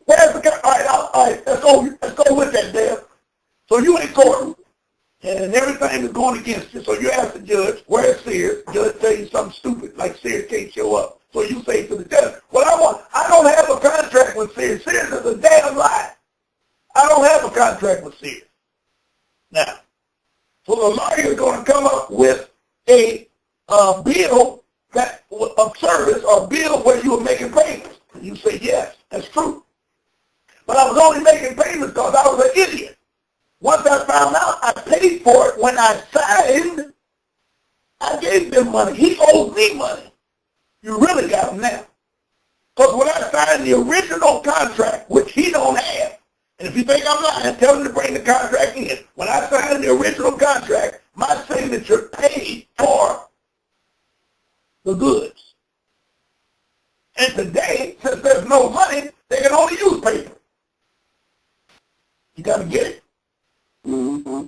Where's the guy? All right, let's go with that there. So you in court, and everything is going against you. So you ask the judge, where's Sears? The judge tell you something stupid, like Sears can't show up. So you say to the judge, well, I don't have a contract with Sears. Sears is a damn lie. I don't have a contract with Sears. Now, so the lawyer is going to come up with a bill of service or bill where you were making payments. And you say, yes, that's true. But I was only making payments because I was an idiot. Once I found out, I paid for it. When I signed, I gave them money. He owes me money. You really got him now. Because when I signed the original contract, which he don't have, and if you think I'm lying, tell him to bring the contract in. When I signed the original contract, my signature paid for the goods. And today, since there's no money, they can only use paper. You got to get it. Mm-hmm.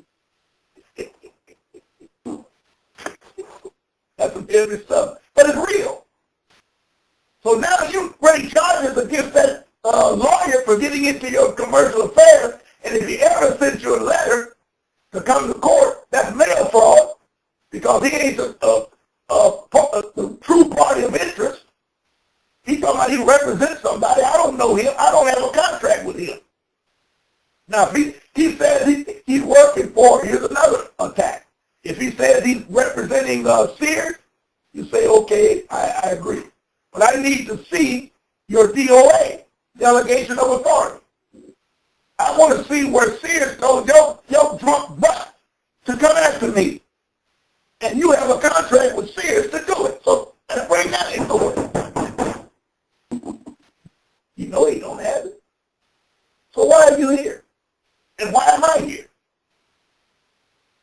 That's some business stuff. But it's real. So now you bring charges against that lawyer for getting into your commercial affairs, and if he ever sends you a letter to come to court, that's mail fraud, because he ain't a true party of interest. He's talking about he represents somebody. I don't know him. I don't have a contract with him. Now, if he says he's working for, here's another attack. If he says he's representing Sears, you say, okay, I agree. But I need to see your DOA, delegation of authority. I want to see where Sears told your drunk butt to come after me. And you have a contract with Sears to do it. So let's bring that in court. You know he don't have it. So why are you here? And why am I here?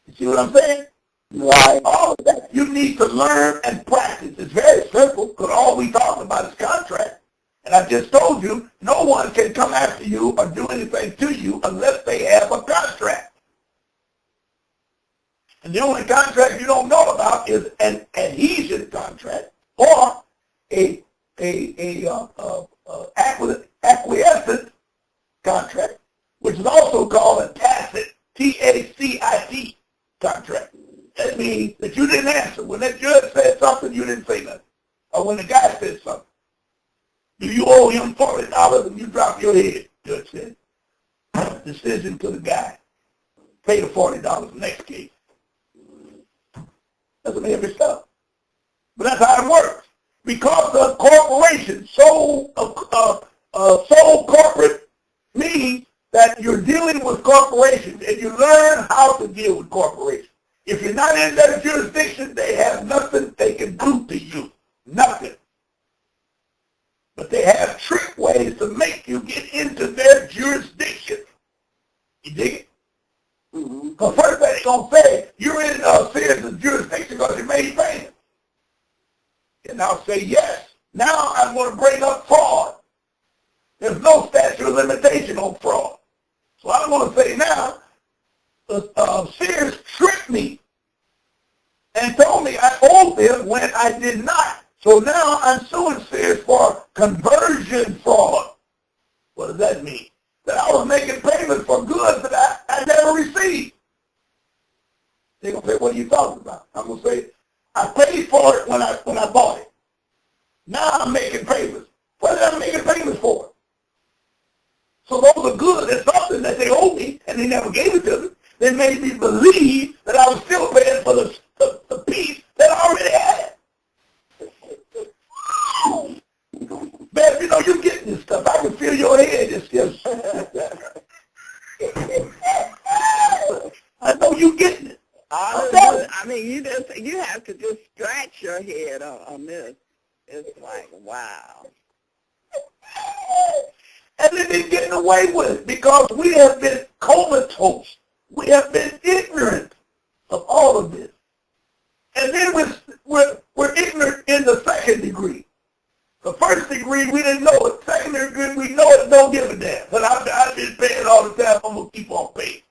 You see what I'm saying? Why? All of that you need to learn and practice. It's very simple, because all we talk about is contract. And I just told you, no one can come after you or do anything to you unless they have a contract. And the only contract you don't know about is an adhesion contract or a acquiescence contract, which is also called a tacit, T-A-C-I-T contract. That means that you didn't answer. When that judge said something, you didn't say nothing. Or when the guy said something. Do you owe him $40 and you drop your head? Judge said. Decision to the guy. Pay the $40 next case. That's some heavy stuff. But that's how it works. Because the corporation, sole corporate, means that you're dealing with corporations and you learn how to deal with corporations. If you're not in their jurisdiction, they have nothing they can do to you. Nothing. But they have trick ways to make you get into their jurisdiction. You dig it? Because first thing they're going to say, you're in Sears' jurisdiction because you made payments. And I'll say, yes. Now I'm going to bring up fraud. There's no statute of limitation on fraud. So I'm going to say now, Sears tricked me and told me I owed them when I did not. So now I'm suing Sears for conversion fraud. What does that mean? That I was making payments for goods that I never received. They're going to say, what are you talking about? I'm going to say, I paid for it when I bought it. Now I'm making payments. What am I making payments for? So those are goods. It's something that they owe me, and they never gave it to me. They made me believe that I was still paying for the piece that I already had. Man, you know, you're getting this stuff. I can feel your head. It's just, I know you're getting it. I mean, you have to just scratch your head on this. It's like, wow. And they've been getting away with it because we have been comatose. We have been ignorant of all of this. And then we're ignorant in the second degree. The first degree, we didn't know it. Second degree, we know it, don't give a damn. But I've been paying all the time, I'm going to keep on paying.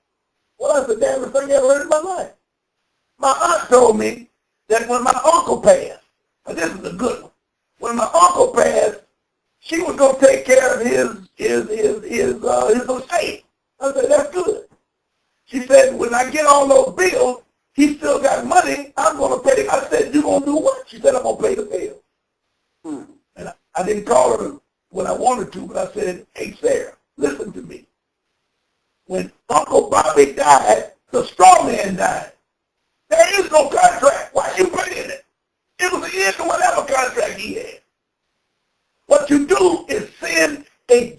Well, that's the damnest thing I ever heard in my life. My aunt told me that when my uncle passed, and this is a good one, when my uncle passed, she was going to take care of his estate. I said, that's good. She said, when I get all those bills, he still got money, I'm going to pay. I said, you going to do what? She said, I'm going to pay the bill. And I didn't call her when I wanted to, but I said, hey, Sarah, listen to me. When Uncle Bobby died, the straw man died. There is no contract. Why are you paying it? It was the end of whatever contract he had. What you do is send a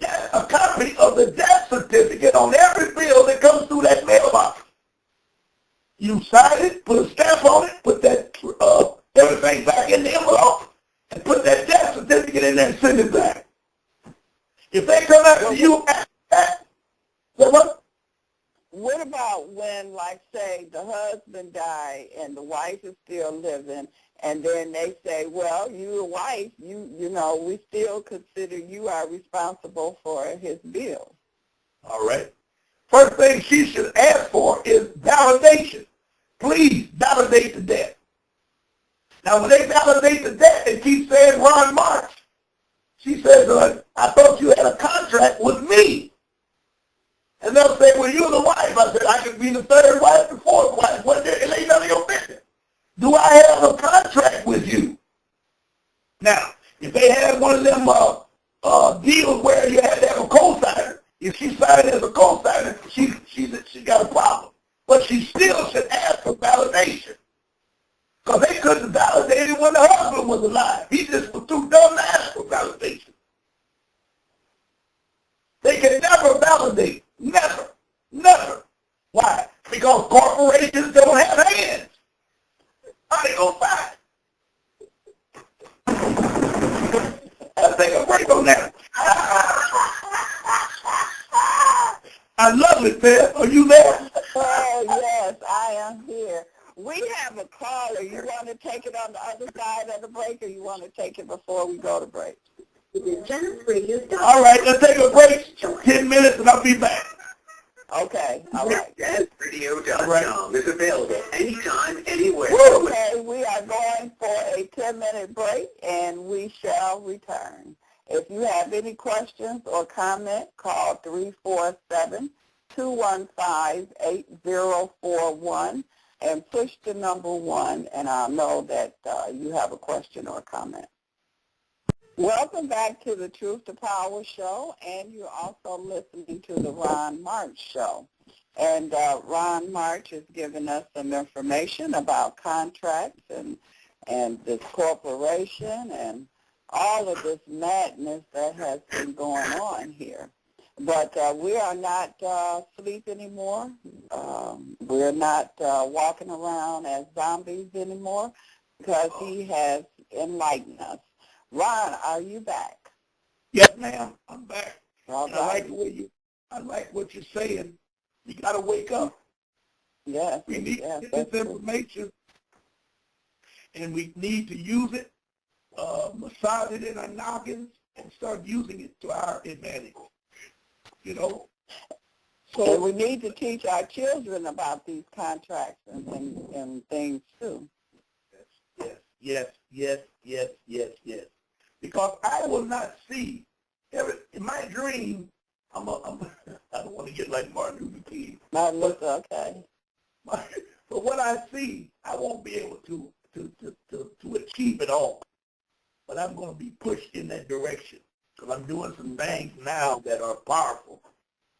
copy of the death certificate on every bill that comes through that mailbox. You sign it, put a stamp on it, put that everything back in the envelope, and put that death certificate in there and send it back. If they come after you after that, what about when, like, say, the husband died and the wife is still living, and then they say, well, you a wife, you know, we still consider you are responsible for his bills. All right. First thing she should ask for is validation. Please validate the debt. Now, when they validate the debt and keep saying Ron March, she says, I thought you had a contract with me. And they'll say, well, you're the wife. I said, I could be the third wife, the fourth wife. What? It ain't none of your business. Do I have a contract with you? Now, if they had one of them deals where you had to have a co-signer, if she signed as a co-signer, she got a problem. But she still should ask for validation. Because they couldn't validate it when the husband was alive. He just was too dumb to ask for validation. They can never validate. Never. Never. Why? Because corporations don't have hands. How they gonna fight? I'll take a break on that. I love it, man. Are you there? Oh, yes, I am here. We have a caller. You want to take it on the other side of the break, or you want to take it before we go to break? All right, let's take a break. 10 minutes, and I'll be back. Okay, all right. JazzRadio.com is available anytime, anywhere. Okay, we are going for a 10-minute break, and we shall return. If you have any questions or comments, call 347-215-8041 and push the number 1, and I'll know that you have a question or comment. Welcome back to the Truth to Power show, and you're also listening to the Ron March show. And Ron March has given us some information about contracts and this corporation and all of this madness that has been going on here. But we are not asleep anymore. We're not walking around as zombies anymore because he has enlightened us. Ron, are you back? Yes, ma'am. I'm back. All I like the way I like what you're saying. You got to wake up. Yes. We need to get this information, and we need to use it, massage it in our noggins, and start using it to our advantage. You know? So we need to teach our children about these contracts and things, too. Yes. yes, yes, yes, yes, yes. Because I will not see, in my dream, I don't want to get like Martin Luther King. Martin Luther, okay. But what I see, I won't be able to achieve it all. But I'm going to be pushed in that direction because I'm doing some things now that are powerful.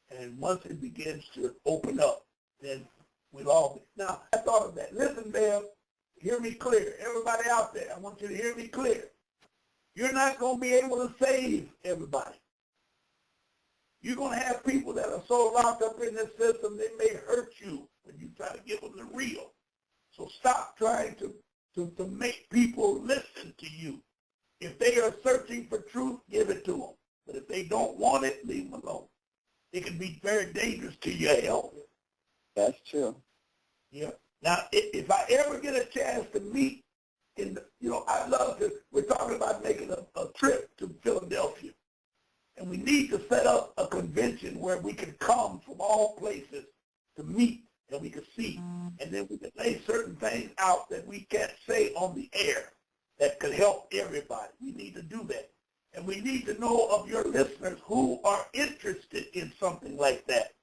And once it begins to open up, then we'll all be. Now, I thought of that. Listen, Bev, hear me clear. Everybody out there, I want you to hear me clear. You're not going to be able to save everybody. You're going to have people that are so locked up in this system, they may hurt you when you try to give them the real. So stop trying to make people listen to you. If they are searching for truth, give it to them. But if they don't want it, leave them alone. It can be very dangerous to your health. That's true. Yeah. Now, if I ever get a chance to meet, I'd love to. We're talking about making a trip to Philadelphia. And we need to set up a convention where we can come from all places to meet and we can see. And then we can lay certain things out that we can't say on the air that could help everybody. We need to do that. And we need to know of your listeners who are interested in something like that,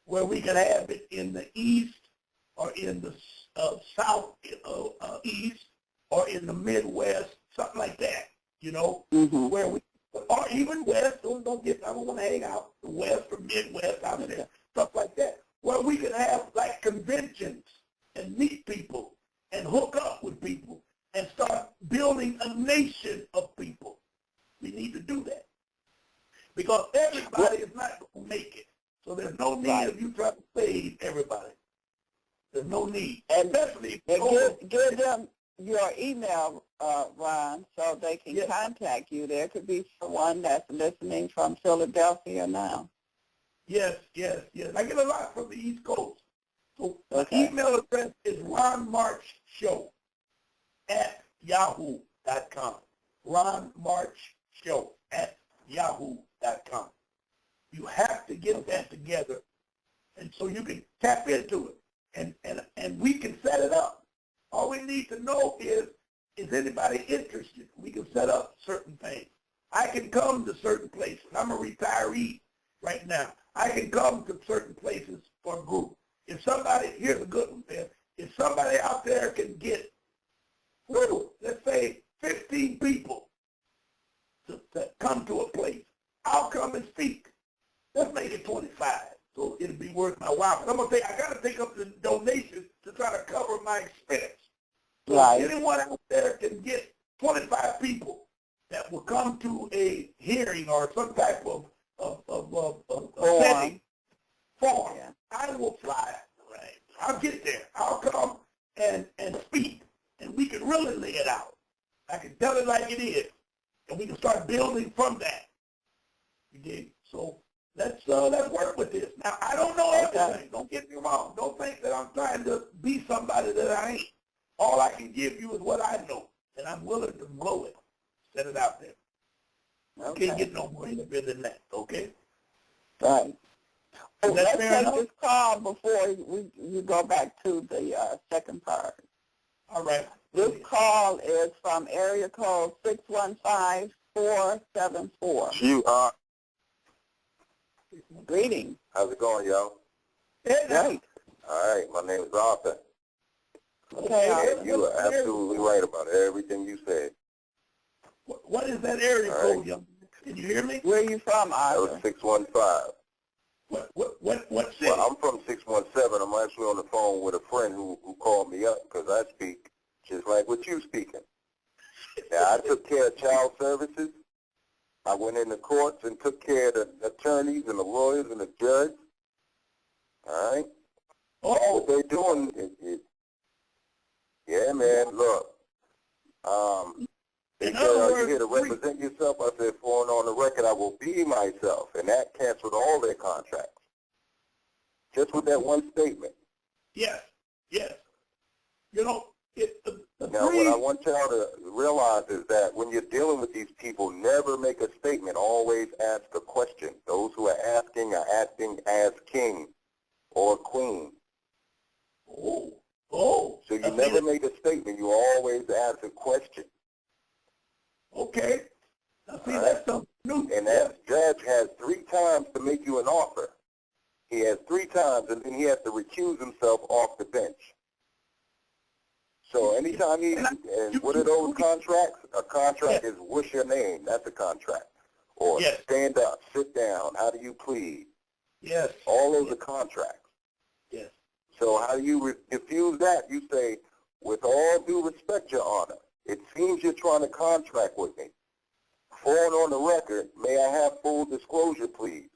where we can have it in the East or in the South East or in the Midwest, something like that, where we, or even West, I don't want to hang out, the West or Midwest out there, stuff like that, where we can have like conventions and meet people and hook up with people and start building a nation of people. We need to do that because everybody is not going to make it. So there's no need of you trying to save everybody. There's no need. And especially give them your email, Ron, so they can contact you. There could be someone that's listening from Philadelphia now. Yes. I get a lot from the East Coast. So my email address is ronmarchshow@yahoo.com. ronmarchshow@yahoo.com. You have to get that together, and so you can tap into it, and we can set it up. All we need to know is anybody interested? We can set up certain things. I can come to certain places. I'm a retiree right now. I can come to certain places for a group. If somebody, here's a good one there, if somebody out there can get, let's say 15 people to come to a place, I'll come and speak. Let's make it 25, so it'll be worth my while. But I'm going to say, I got to take up the donations to try to cover my expense. So if anyone out there can get 25 people that will come to a hearing or some type of setting, form, I will fly. Right. I'll get there. I'll come and speak, and we can really lay it out. I can tell it like it is, and we can start building from that. You dig? So let's work with this. Now, I don't know everything. Don't get me wrong. Don't think that I'm trying to be somebody that I ain't. All I can give you is what I know, and I'm willing to blow it, set it out there. Okay. Can't get no more interview than that, okay? Right. Is that Let's fair take enough? this call before we go back to the second part. All right. This call is from area code 615-474. You are. Greetings. How's it going, y'all? Great. All right, my name is Arthur. Okay, Arthur. You are absolutely right about everything you said. What is that area code, young man? Can you hear me? Where are you from, That was Arthur? 615. What city? Well, I'm from 617. I'm actually on the phone with a friend who called me up because I speak just like what you speaking. Now, I took care of child services. I went into courts and took care of the attorneys and the lawyers and the judge. All right? What they're doing is yeah, man, look. They said, are you here to represent yourself? I said, for and on the record, I will be myself. And that canceled all their contracts. Just with that one statement. Yes. Now, what I want y'all to realize is that when you're dealing with these people, never make a statement. Always ask a question. Those who are acting as king or queen. Oh, Oh. So you never make a statement. You always ask a question. Okay. Now see, All that's right? something new. And that judge has 3 times to make you an offer. He has 3 times, and then he has to recuse himself off the bench. So anytime and what are those contracts? A contract is what's your name? That's a contract. Or stand up, sit down, how do you plead? Yes. All those are contracts. Yes. So how do you refuse that? You say, with all due respect, Your Honor, it seems you're trying to contract with me. For and on the record, may I have full disclosure, please?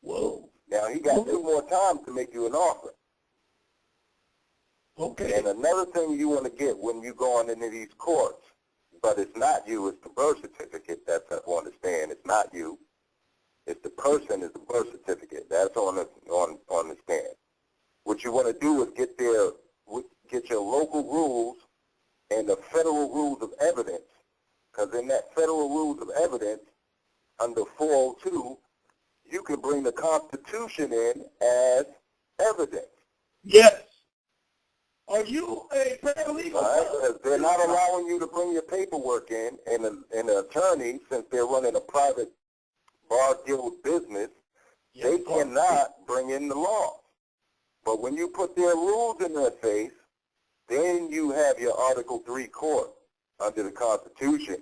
Whoa. Now, he got 2 more times to make you an offer. Okay. And another thing you want to get when you go on into these courts, but it's not you, it's the birth certificate. That's I understand. It's not you. It's the person is the birth certificate. That's on the stand. What you want to do is get your local rules and the federal rules of evidence, because in that federal rules of evidence, under 402, you can bring the Constitution in as evidence. Yes. Are you a paralegal? Right? They're not allowing you to bring your paperwork in, and an attorney, since they're running a private bar guild business, they cannot bring in the law. But when you put their rules in their face, then you have your Article 3 court under the Constitution.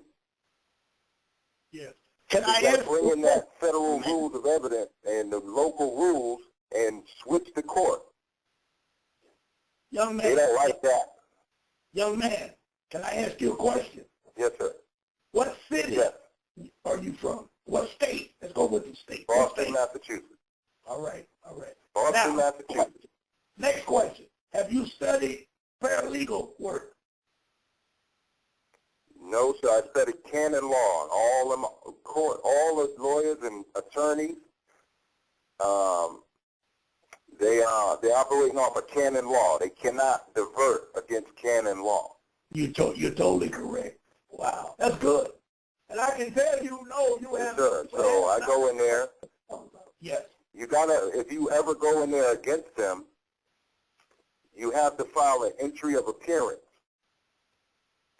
Yes. Can I ask bring in that federal rules of evidence and the local rules and switch the court? Young man. They don't like that. Young man, can I ask you a question? Yes, sir. What city are you from? What state? Let's go with the state. Boston, Massachusetts. All right, all right. Boston, Massachusetts. Next question. Have you studied paralegal work? No, sir. I studied canon law. All the lawyers and attorneys, they're operating off of canon law. They cannot divert against canon law. You're totally correct. Wow, that's good. And I can tell you, you have. Yes, sir. So I go in there. Yes. You gotta, if you ever go in there against them, you have to file an entry of appearance.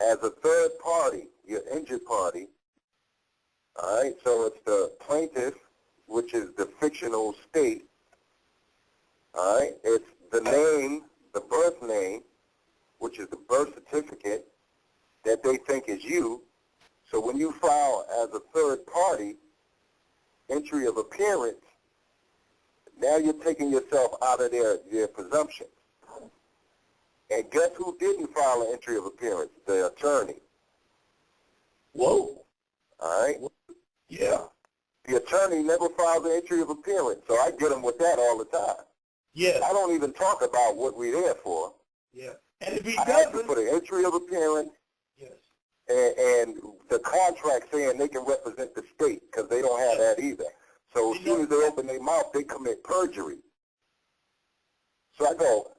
As a third party, your injured party, all right, so it's the plaintiff, which is the fictional state, all right, it's the name, the birth name, which is the birth certificate that they think is you. So when you file as a third party, entry of appearance, now you're taking yourself out of their presumption. And guess who didn't file an entry of appearance? The attorney. Whoa. All right? Yeah. The attorney never filed an entry of appearance, so I get them with that all the time. Yeah. I don't even talk about what we're there for. Yeah. And if he doesn't, for the entry of appearance, yes, and the contract saying they can represent the state, because they don't have that either. So as soon as they open their mouth, they commit perjury. So I go,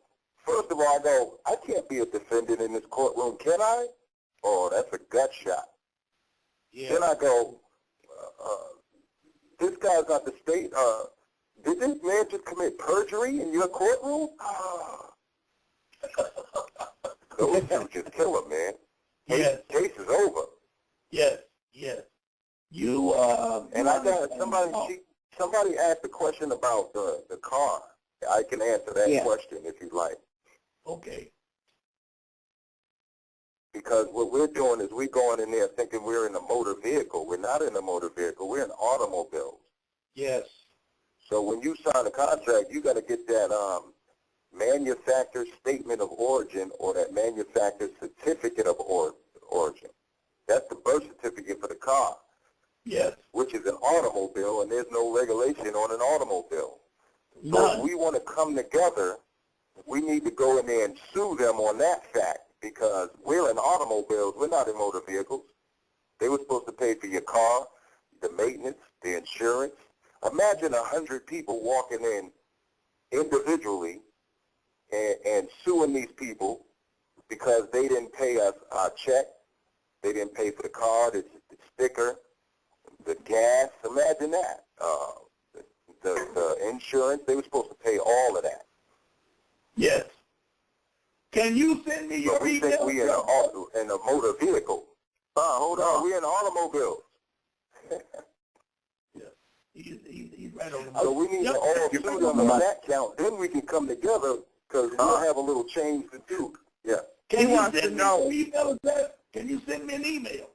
first of all, I can't be a defendant in this courtroom, can I? Oh, that's a gut shot. Yeah. Then I go, this guy's not the state. Did this man just commit perjury in your courtroom? Those two just kill him, man. Yes. Case is over. Yes, yes. You, and I got somebody asked a question about the car. I can answer that question if you'd like. Okay. Because what we're doing is we're going in there thinking we're in a motor vehicle. We're not in a motor vehicle. We're in automobiles. Yes. So when you sign a contract, you got to get that manufacturer's statement of origin or that manufacturer's certificate of origin. That's the birth certificate for the car. Yes. Which is an automobile, and there's no regulation on an automobile. So if we want to come together, we need to go in there and sue them on that fact, because we're in automobiles. We're not in motor vehicles. They were supposed to pay for your car, the maintenance, the insurance. Imagine 100 people walking in individually and suing these people because they didn't pay us our check. They didn't pay for the car, the sticker, the gas. Imagine that. The insurance, they were supposed to pay all of that. Yes. Can you send me your we email? think we in a motor vehicle. Hold on, we in automobiles. Yeah. He's right on the So we need to all suit them on that count. Then we can come together because we'll have a little change to do. Yeah. Can you send me your email address? Can you send me an email?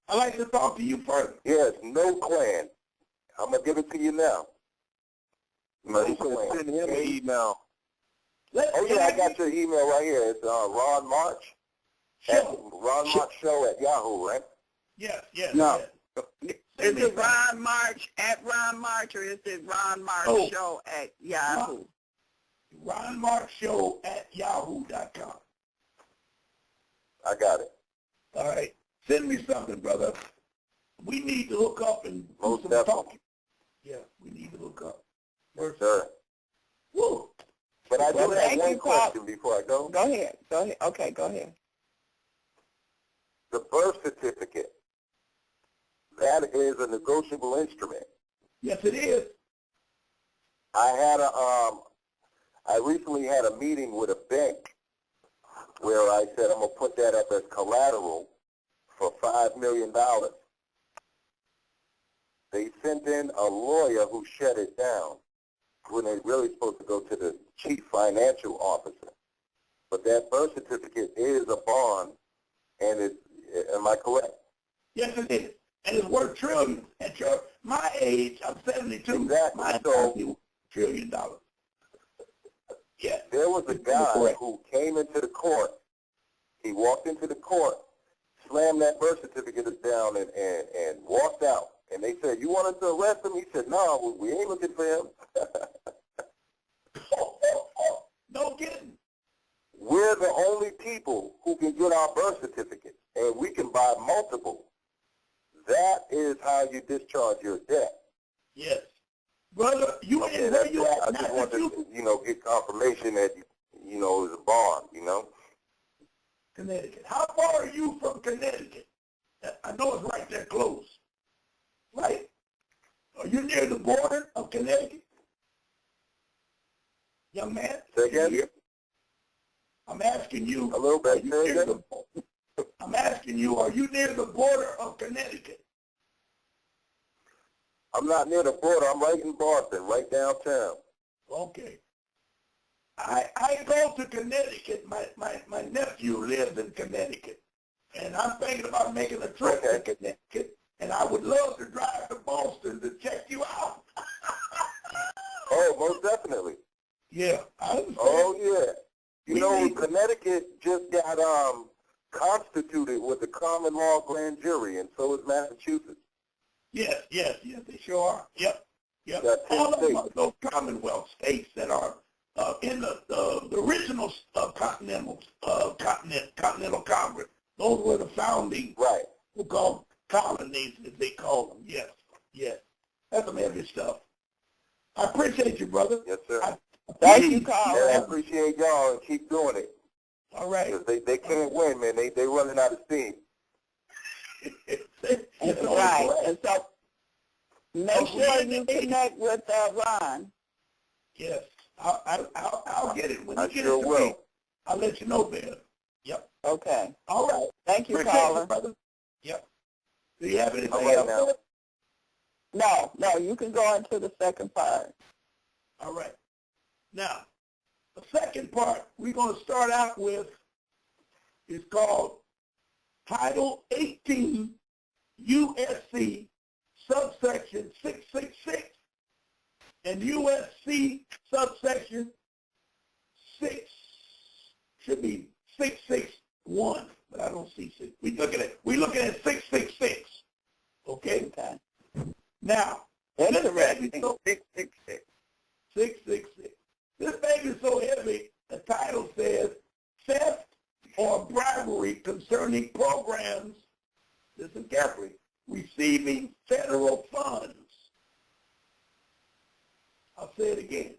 I'd like to talk to you further. Yes, no clan. I'm going to give it to you now. No clan. Send him an email. Oh, yeah, I got your email right here. It's Ron March. Ron March Show at Yahoo, right? Yes, yes. No. Yes. Is it Ron March at Ron March, or is it Ron March Show at Yahoo? Ron March Show at yahoo.com. I got it. All right. Send me something, brother. We need to hook up and do Most some definitely. talking. Yeah, we need to hook up. Yes, sir. Woo. But I do have thank one you, question before I go. Go ahead. Go ahead. Okay, go ahead. The birth certificate, that is a negotiable instrument. Yes, it is. I recently had a meeting with a bank where I said I'm going to put that up as collateral for $5 million. They sent in a lawyer who shut it down when they really supposed to go to the chief financial officer. But that birth certificate is a bond, and am I correct? Yes, it is. And it's worth trillions. At my age, I'm 72. Exactly. My So, $1 trillion. Yeah. There was a guy who came into the court. He walked into the court, slammed that birth certificate down, and walked out. And they said, "You want us to arrest him?" He said, "No, we ain't looking for him." No kidding. We're the only people who can get our birth certificates, and we can buy multiple. That is how you discharge your debt. Yes. Brother, you ain't where you I just want to, get confirmation that, it was a bond, Connecticut. How far are you from Connecticut? I know it's right there close. Right? Are you near the border of Connecticut? Young man? Say again? I'm asking you. A little bit. Say again? I'm asking you, are you near the border of Connecticut? I'm not near the border. I'm right in Boston, right downtown. Okay. I go to Connecticut. My nephew lives in Connecticut. And I'm thinking about making a trip to Connecticut. And I would love to drive to Boston to check you out. Oh, most definitely. Yeah, I understand. Oh, yeah. Connecticut just got constituted with the common law grand jury, and so is Massachusetts. Yes, they sure are. Yep. All of them are those Commonwealth states that are in the original Continental Congress. Those were the founding, right? Who called colonies, as they call them. Yes. That's some heavy stuff. I appreciate you, brother. Yes, sir. Thank you, Carl. I appreciate y'all, and keep doing it. All right. They can't win, man. They running out of steam. Right. And so make sure you connect with Ron. Yes. I'll get it when you get it to me. I'll let you know, Ben. Yep. Okay. All right. Thank you, caller. Brother. Yep. Do you have anything else? Now? No, you can go into the second part. All right. Now, the second part we're going to start out with is called Title 18 USC subsection 666 and USC subsection 6 should be 661, but I don't see 6. We're looking at 666. Okay? Now, interesting. 666. 666. This baby is so heavy, the title says, theft or bribery concerning programs, listen carefully, receiving federal funds. I'll say it again.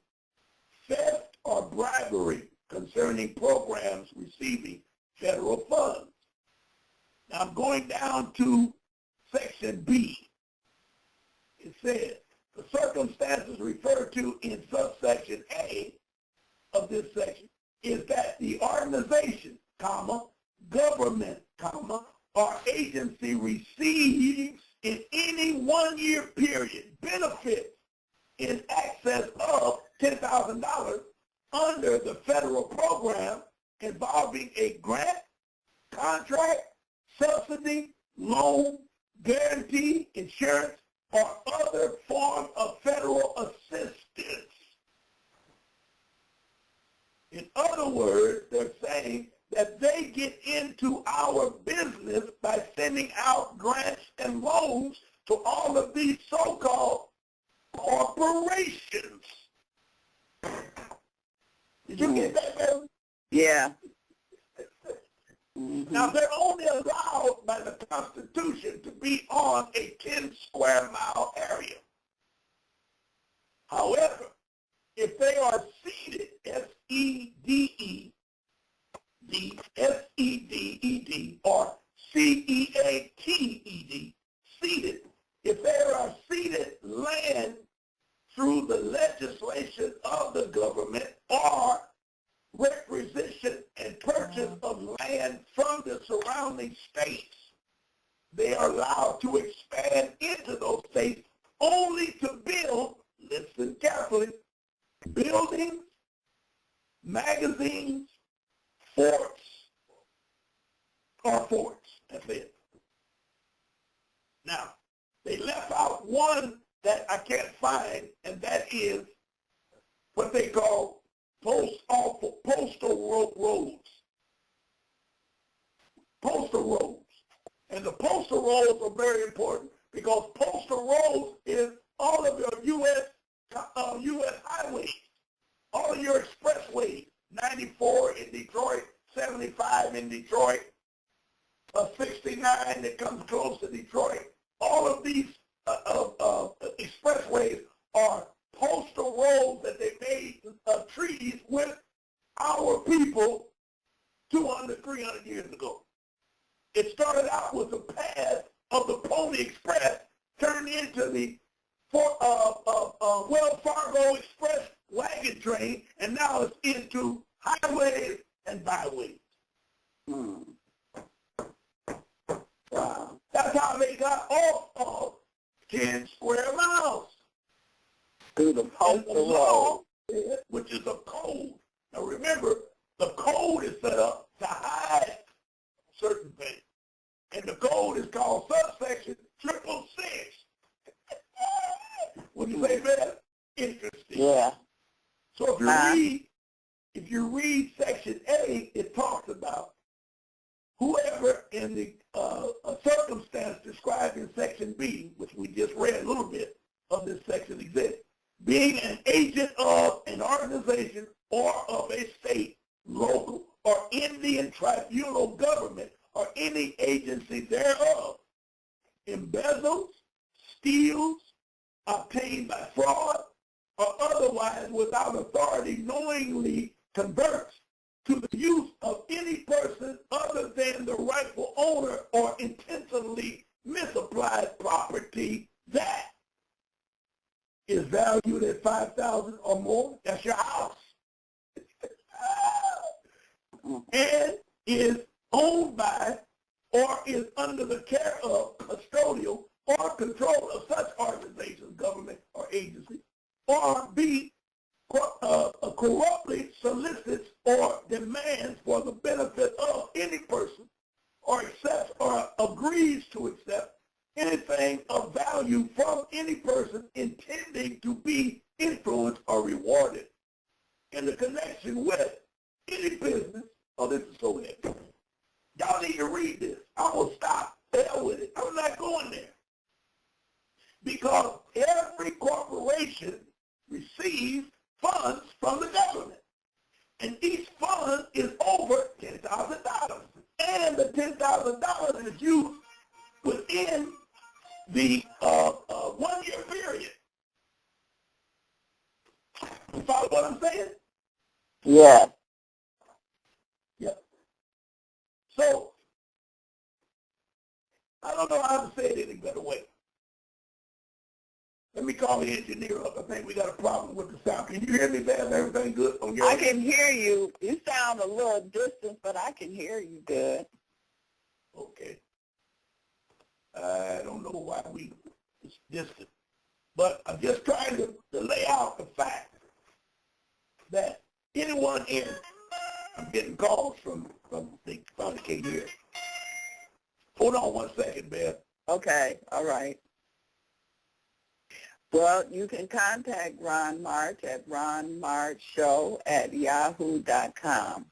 Theft or bribery concerning programs receiving federal funds. Now I'm going down to Section B. It says, the circumstances referred to in subsection A of this section is that the organization, comma, government, comma, or agency receives in any 1 year period benefits in excess of $10,000 under the federal program involving a grant, contract, subsidy, loan, guarantee, insurance, or other form of federal assistance. In other words, they're saying that they get into our business by sending out grants and loans to all of these so-called corporations. Did you get that, Mary? Yeah. Now, they're only allowed by the Constitution to be on a 10-square-mile area. However, if they are seeded, S-E-D-E-D, S-E-D-E-D, or C-E-A-T-E-D, seeded, if they are seeded land through the legislation of the government or requisition and purchase of land from the surrounding states, they are allowed to expand into those states only to build, listen carefully, buildings, magazines, forts, or forts. That's it. Now, they left out one that I can't find, and that is what they call postal roads. Postal roads. And the postal roads are very important because postal roads is all of your U.S. highways, all of your expressways, 94 in Detroit, 75 in Detroit, 69 that comes close to Detroit. All of these expressways are postal roads that they made treaties with our people 200, 300 years ago. It started out with the path of the Pony Express, turned into the Wells Fargo Express wagon train, and now it's into highways and byways. Wow. That's how they got off of 10 square miles. Through the postal road. Which is a code. Now remember, the code is set up to hide certain things. And the code is called subsection 666. What do you say, man? Interesting. Yeah. So if you read section A, it talks about whoever in the circumstance described in section B, which we just read a little bit of this section exists, being an agent of an organization or of a state, local, or Indian tribunal government, or any agency thereof, embezzles, steals, obtained by fraud, or otherwise without authority knowingly converts to the use of any person other than the rightful owner or intentionally misapplies property that is valued at $5,000 or more. That's your house. And is owned by or is under the care of custodial or control of such organizations, government, or agency, or B, corruptly solicits or demands for the benefit of any person or accepts or agrees to accept anything of value from any person intending to be influenced or rewarded in the connection with any business. Oh, this is so heavy. Y'all need to read this. I will stop. Hell with it. I'm not going there. Because every corporation receives funds from the government. And each fund is over $10,000. And the $10,000 is used within the 1 year period. You follow what I'm saying? Yeah. Yeah. So, I don't know how to say it any better way. Let me call the engineer up. I think we got a problem with the sound. Can you hear me, Bev? Everything good on your I end? can hear you. You sound a little distant, but I can hear you good. Okay. I don't know why it's distant. But I'm just trying to lay out the fact that anyone in, I'm getting calls from they probably can't hear. Hold on 1 second, Bev. Okay, all right. Well, you can contact Ron March at ronmarchshow@yahoo.com.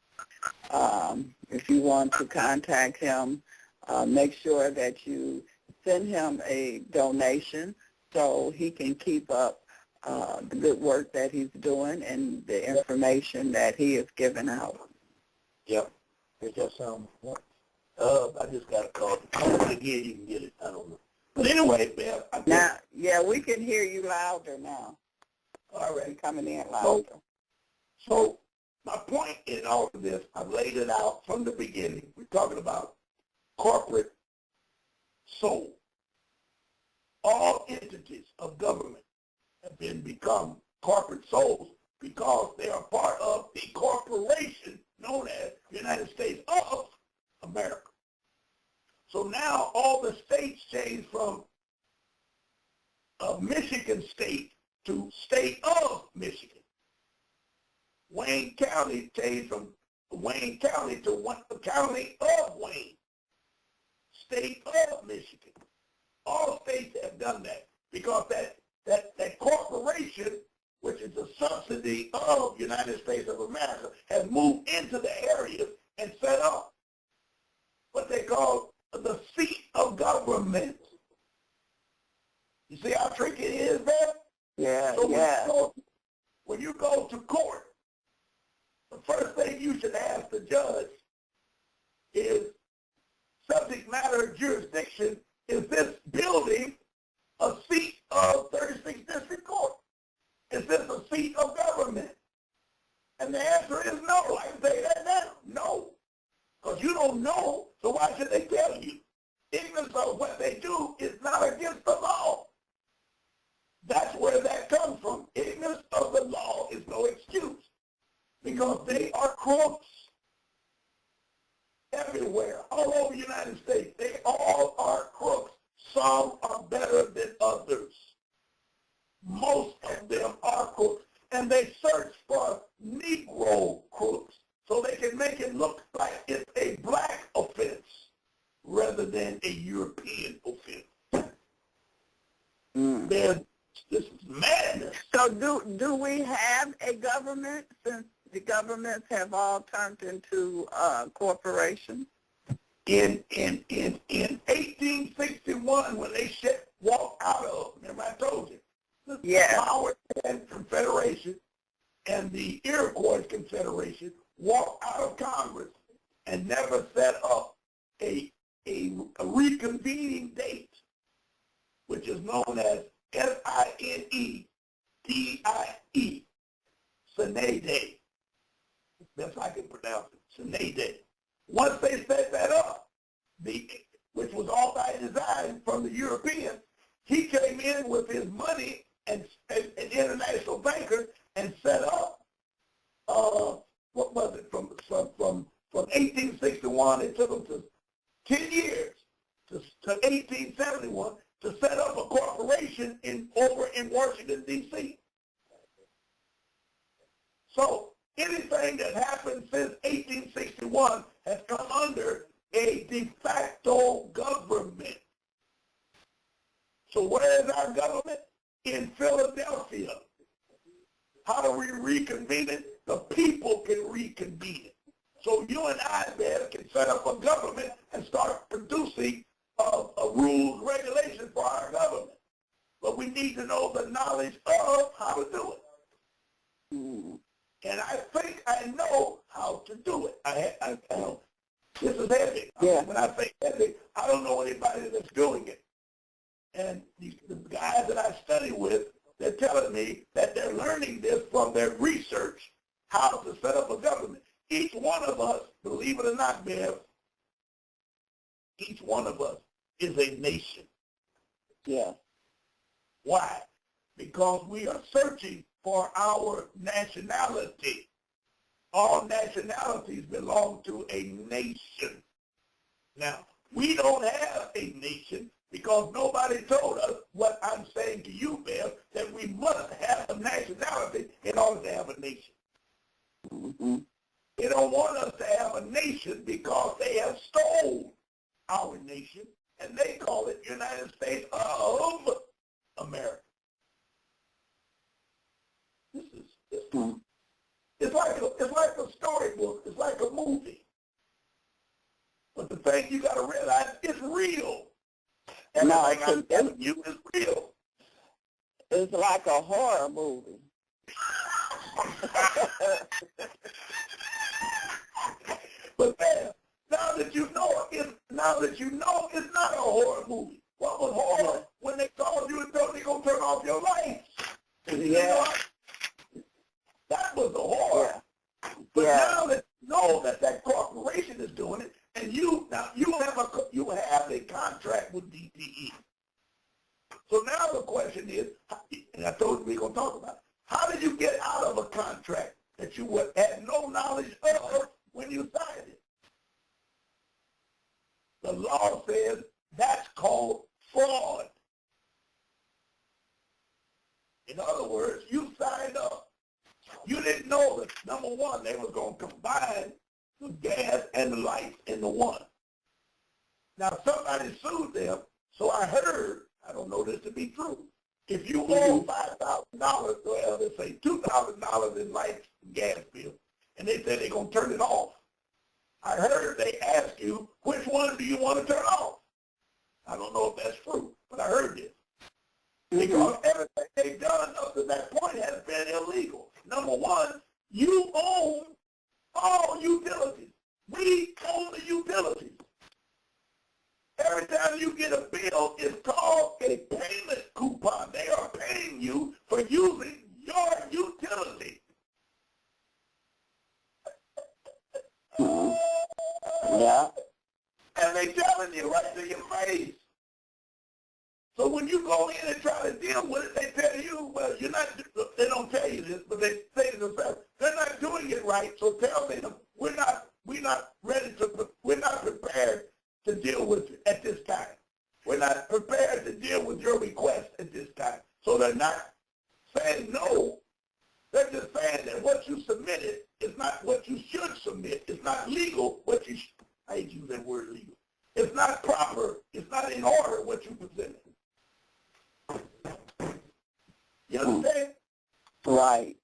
If you want to contact him, make sure that you send him a donation so he can keep up the good work that he's doing and the information that he is giving out. Yep. It just sounds. I just got a call. Call it again, you can get it. I don't know. But anyway, Bev. Now, yeah, we can hear you louder now. All right. You're coming in louder. So my point in all of this, I've laid it out from the beginning. We're talking about corporate soul. All entities of government have become corporate souls because they are part of the corporation known as the United States of America. So now all the states change from Michigan State to State of Michigan. Wayne County changed from Wayne County to County of Wayne. State of Michigan. All states have done that because that corporation, which is a subsidy of the United States of America, has moved into the areas and set up what they call the seat of government. You see how tricky it is, man? Yeah, so yeah. When you go to court, the first thing you should ask the judge is subject matter jurisdiction. Is this building a seat of 36th District Court? Is this a seat of government? And the answer is no. I can say that now. No. Because you don't know, so why should they tell you? Ignorance of what they do is not against the law. That's where that comes from. Ignorance of the law is no excuse because they are crooks everywhere, all over the United States. They all are crooks. Some are better than others. Most of them are crooks, and they search for Negro crooks so they can make it look like it's a black offense rather than a European offense. This is madness. So do we have a government since the governments have all turned into corporations? In 1861, when they walked out of, remember I told you, the Powhatan Confederation and the Iroquois Confederation walked out of Congress and never set up a reconvening date, which is known as SINEDIE, Sine Day. Best I can pronounce it, Sine Day. Once they set that up, which was all by design from the Europeans, he came in with his money and an international banker and set up, what was it, from 1861, it took them to 10 years to 1871 to set up a corporation over in Washington, D.C. So anything that happened since 1861 has come under a de facto government. So where is our government? In Philadelphia. How do we reconvene it? The people can reconvene it. So you and I, man, can set up a government and start producing a rules, regulations for our government. But we need to know the knowledge of how to do it. And I think I know how to do it. I know. This is heavy. Yeah. When I say heavy, I don't know anybody that's doing it. And the guys that I study with, they're telling me that they're learning this from their research, how to set up a government. Each one of us, believe it or not, Bev, each one of us is a nation. Yeah. Why? because we are searching for our nationality. All nationalities belong to a nation. Now, we don't have a nation because nobody told us what I'm saying to you, Bev, that we must have a nationality in order to have a nation. Mm-hmm. They don't want us to have a nation because they have stole our nation, and they call it United States of America. It's like a storybook. It's like a movie. But the thing you got to realize, it's real. Everything I'm telling you is real. It's like a horror movie. But man, now that you know it's not a horror movie. What was horror? When they called you and told you they're gonna turn off your lights. Yeah. That was the horror. Yeah. But now that you know that corporation is doing it, and you have a contract with DTE. So now the question is, and I told you we're gonna talk about it, how did you get out of a contract that you had no knowledge of when you signed it? The law says that's called fraud. In other words, you signed up. You didn't know that, number one, they were going to combine the gas and the lights into one. Now, somebody sued them, so I heard, I don't know this to be true, if you owe $5,000, well, let's say $2,000 in lights and gas bill, and they said they're going to turn it off, I heard they ask you, which one do you want to turn off? I don't know if that's true, but I heard this. Because everything they've done up to that point has been illegal. Number one, you own all utilities. We own the utilities. Every time you get a bill, it's called a payment coupon. They are paying you for using your utility. Yeah. And they telling you right to your face. So when you go in and try to deal with it, they tell you, well, they don't tell you this, but they say to themselves, they're not doing it right, so tell them we're not prepared to deal with it at this time. We're not prepared to deal with your request at this time. So they're not saying no. They're just saying that what you submitted is not what you should submit. It's not legal I hate to use that word legal. It's not proper. It's not in order what you presented. You understand? Right.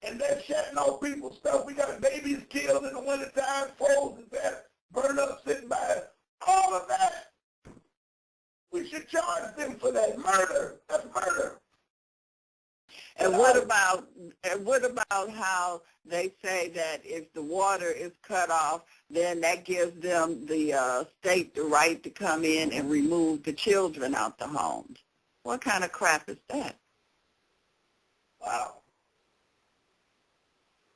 And they're shutting off people's stuff. We got babies killed in the wintertime, frozen there, burned up, sitting by. All of that. We should charge them for that. Murder. That's murder. And what about how they say that if the water is cut off, then that gives them the state the right to come in and remove the children out the homes? What kind of crap is that? Wow.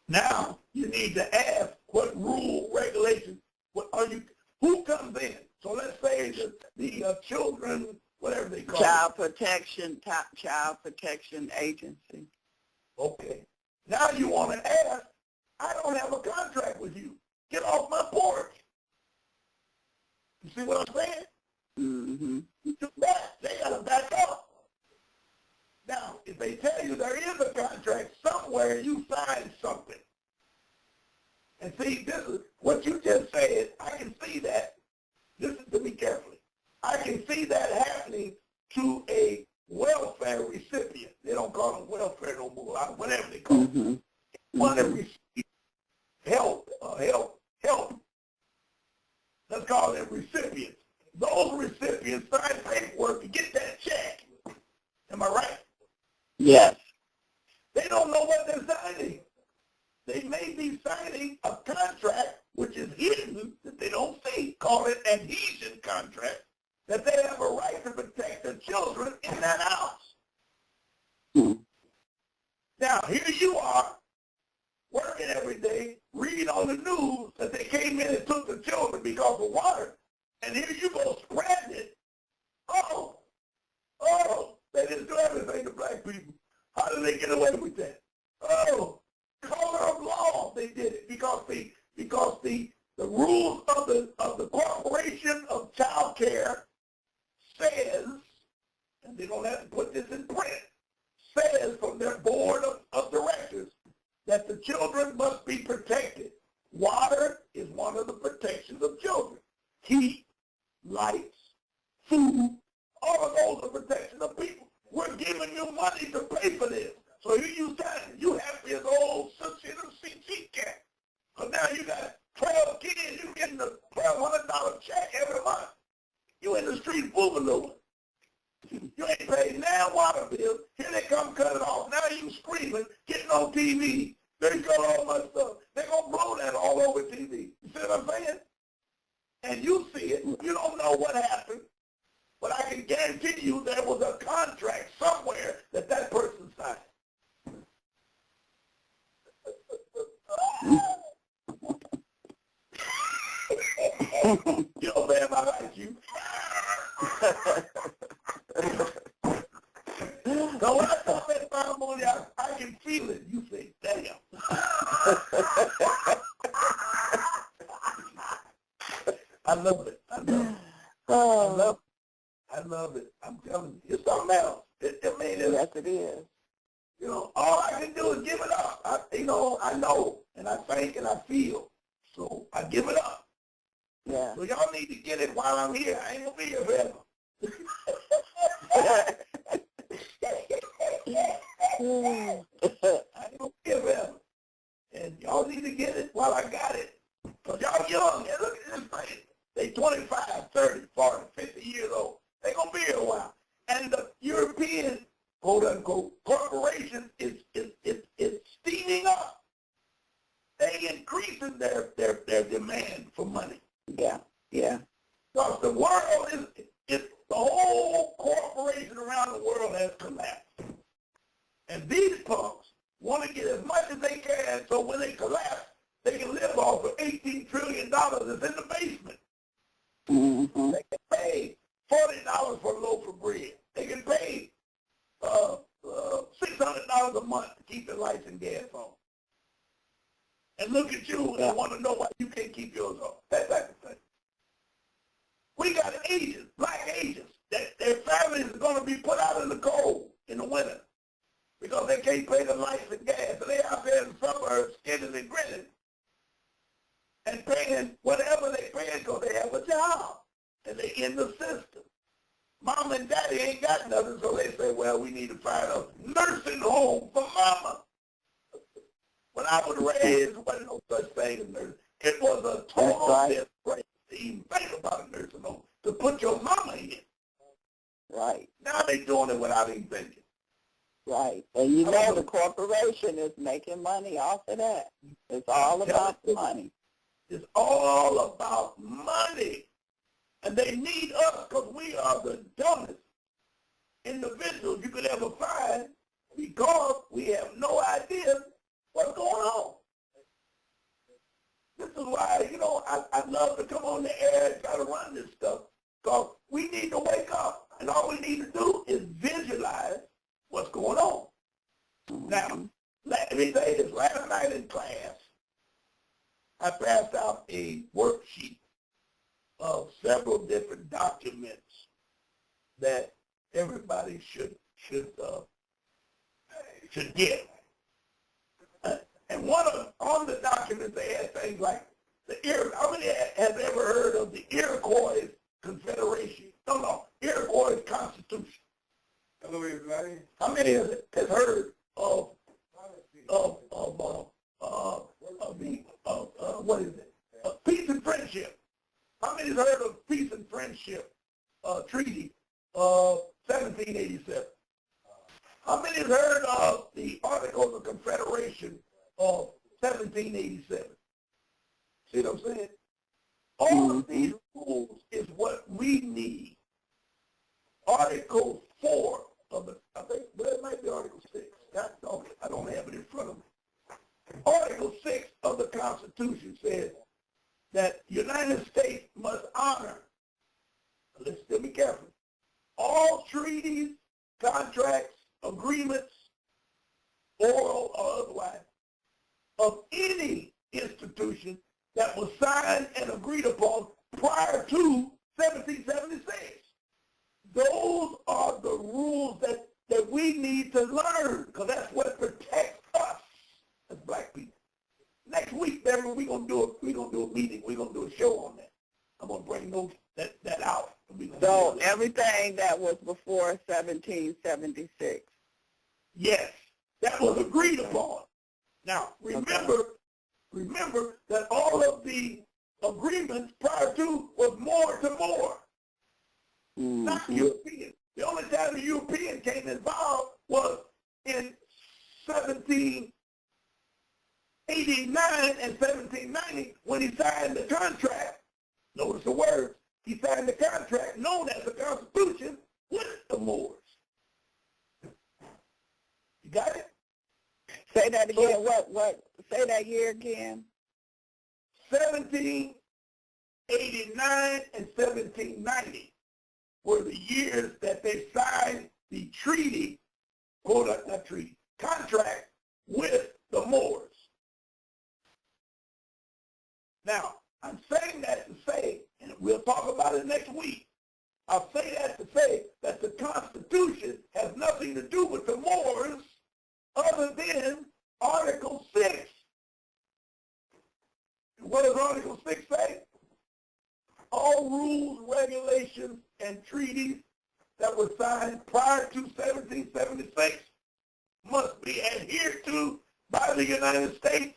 Now you need to ask what rule, regulation, who comes in? So let's say the children, whatever they call Child Protection Agency. Okay. Now you want to ask, I don't have a contract with you. Get off my porch. You see what I'm saying? Mm-hmm. They got to back up. Now, if they tell you there is a contract somewhere, you signed something. And see, this is what you just said. I can see that. Listen to me carefully. I can see that happening to a welfare recipient. They don't call them welfare no more, whatever they call them. One that receives help. Let's call them recipients. Those recipients sign paperwork to get that check. Am I right? Yes. They don't know what they're signing. They may be signing a contract which is hidden that they don't see, call it an adhesion contract, that they have a right to protect their children in that house. Now, here you are, working every day, reading on the news that they came in and took the children because of water, and here you go spreading it. They didn't do everything to black people. How did they get away with that? Oh, color of law, they did it because the rules of the Corporation of Child Care says, and they don't have to put this in print, says from their board of directors that the children must be protected. Water is one of the protections of children. Heat, lights, food, all of those are protections of people. We're giving you money to pay for this. So you happy as old CC cat. So now you got 12 kids, you're getting a $1,200 check every month. You in the street boogaloo. You ain't paid now water bill. Here they come cut it off. Now you screaming, getting on TV. They cut all my stuff. They're going to blow that all over TV. You see what I'm saying? And you see it. You don't know what happened. But I can guarantee you there was a contract somewhere that person signed. You know, man, I like you. So when I saw that ceremony, I can feel it. You say, damn. I love it. I love it. I'm telling you. It's something else. Yes, it is. You know, all I can do is give it up. I know, and I think, and I feel. So I give it up. Yeah. So y'all need to get it while I'm here. I ain't going to be here forever. I ain't going to be here forever. And y'all need to get it while I got it. Because y'all young. And look at this thing. They 25, 30, 40, 50 years old. They're going to be here a while. And the European, quote-unquote, corporation is steaming up. They increasing their demand for money. Yeah. Because the world the whole corporation around the world has collapsed. And these punks want to get as much as they can so when they collapse, they can live off of $18 trillion that's in the basement. Mm-hmm. They can pay $40 for a loaf of bread. They can pay $600 a month to keep the lights and gas on. And look at you and want to know why you can't keep yours on. That type of thing. We got Asians, black Asians, that their families are going to be put out in the cold in the winter because they can't pay the lights and gas. So they out there in the suburbs skinning and grinning and paying whatever they pay because they have a job and they in the system. Mom and daddy ain't got nothing, so they say, well, we need to find a nursing home for mama. When I was raised, there wasn't no such thing as nursing. It was a total disgrace to even think about a nursing home, to put your mama in. Right. Now they're doing it without even thinking. Right. And you know the corporation is making money off of that. It's all about the money. It's all about money. And they need us because we are the dumbest individuals you could ever find because we have no idea what's going on. This is why, I love to come on the air and try to run this stuff because we need to wake up. And all we need to do is visualize what's going on. Now, let me say this. Last night in class, I passed out a worksheet of several different documents that everybody should get. And on the documents they had things like how many has ever heard of the Iroquois Confederation? No, Iroquois Constitution. Hello, everybody. How many has heard of what is it? Peace and Friendship. How many has heard of Peace and Friendship Treaty of 1787? How many has heard of the Articles of Confederation of 1787? See what I'm saying? All of these rules is what we need. Article 4 of the, I think, but it might be Article 6. I don't have it in front of me. Article 6 of the Constitution says that the United States must honor, let's still be careful, all treaties, contracts, of any institution that was signed and agreed upon prior to 1776. Those are the rules that we need to learn, because that's what protects us as black people. Next week, Beverly, we're gonna do a meeting. We're gonna do a show on that. I'm gonna bring that out. So everything that was before 1776. Yes, that was agreed upon. Now remember that all of the agreements prior to was more to more, not European. The only time the European came involved was in 1789 and 1790 when he signed the contract. Notice the words. He signed the contract known as the Constitution with the Moors. You got it? Say that again. So, what? Say that year again. 1789 and 1790 were the years that they signed the treaty, not treaty, contract with the Moors. Now, I'm saying that to say, and we'll talk about it next week, I'll say that to say that the Constitution has nothing to do with the Moors other than Article 6. And what does Article 6 say? All rules, regulations, and treaties that were signed prior to 1776 must be adhered to by the United States,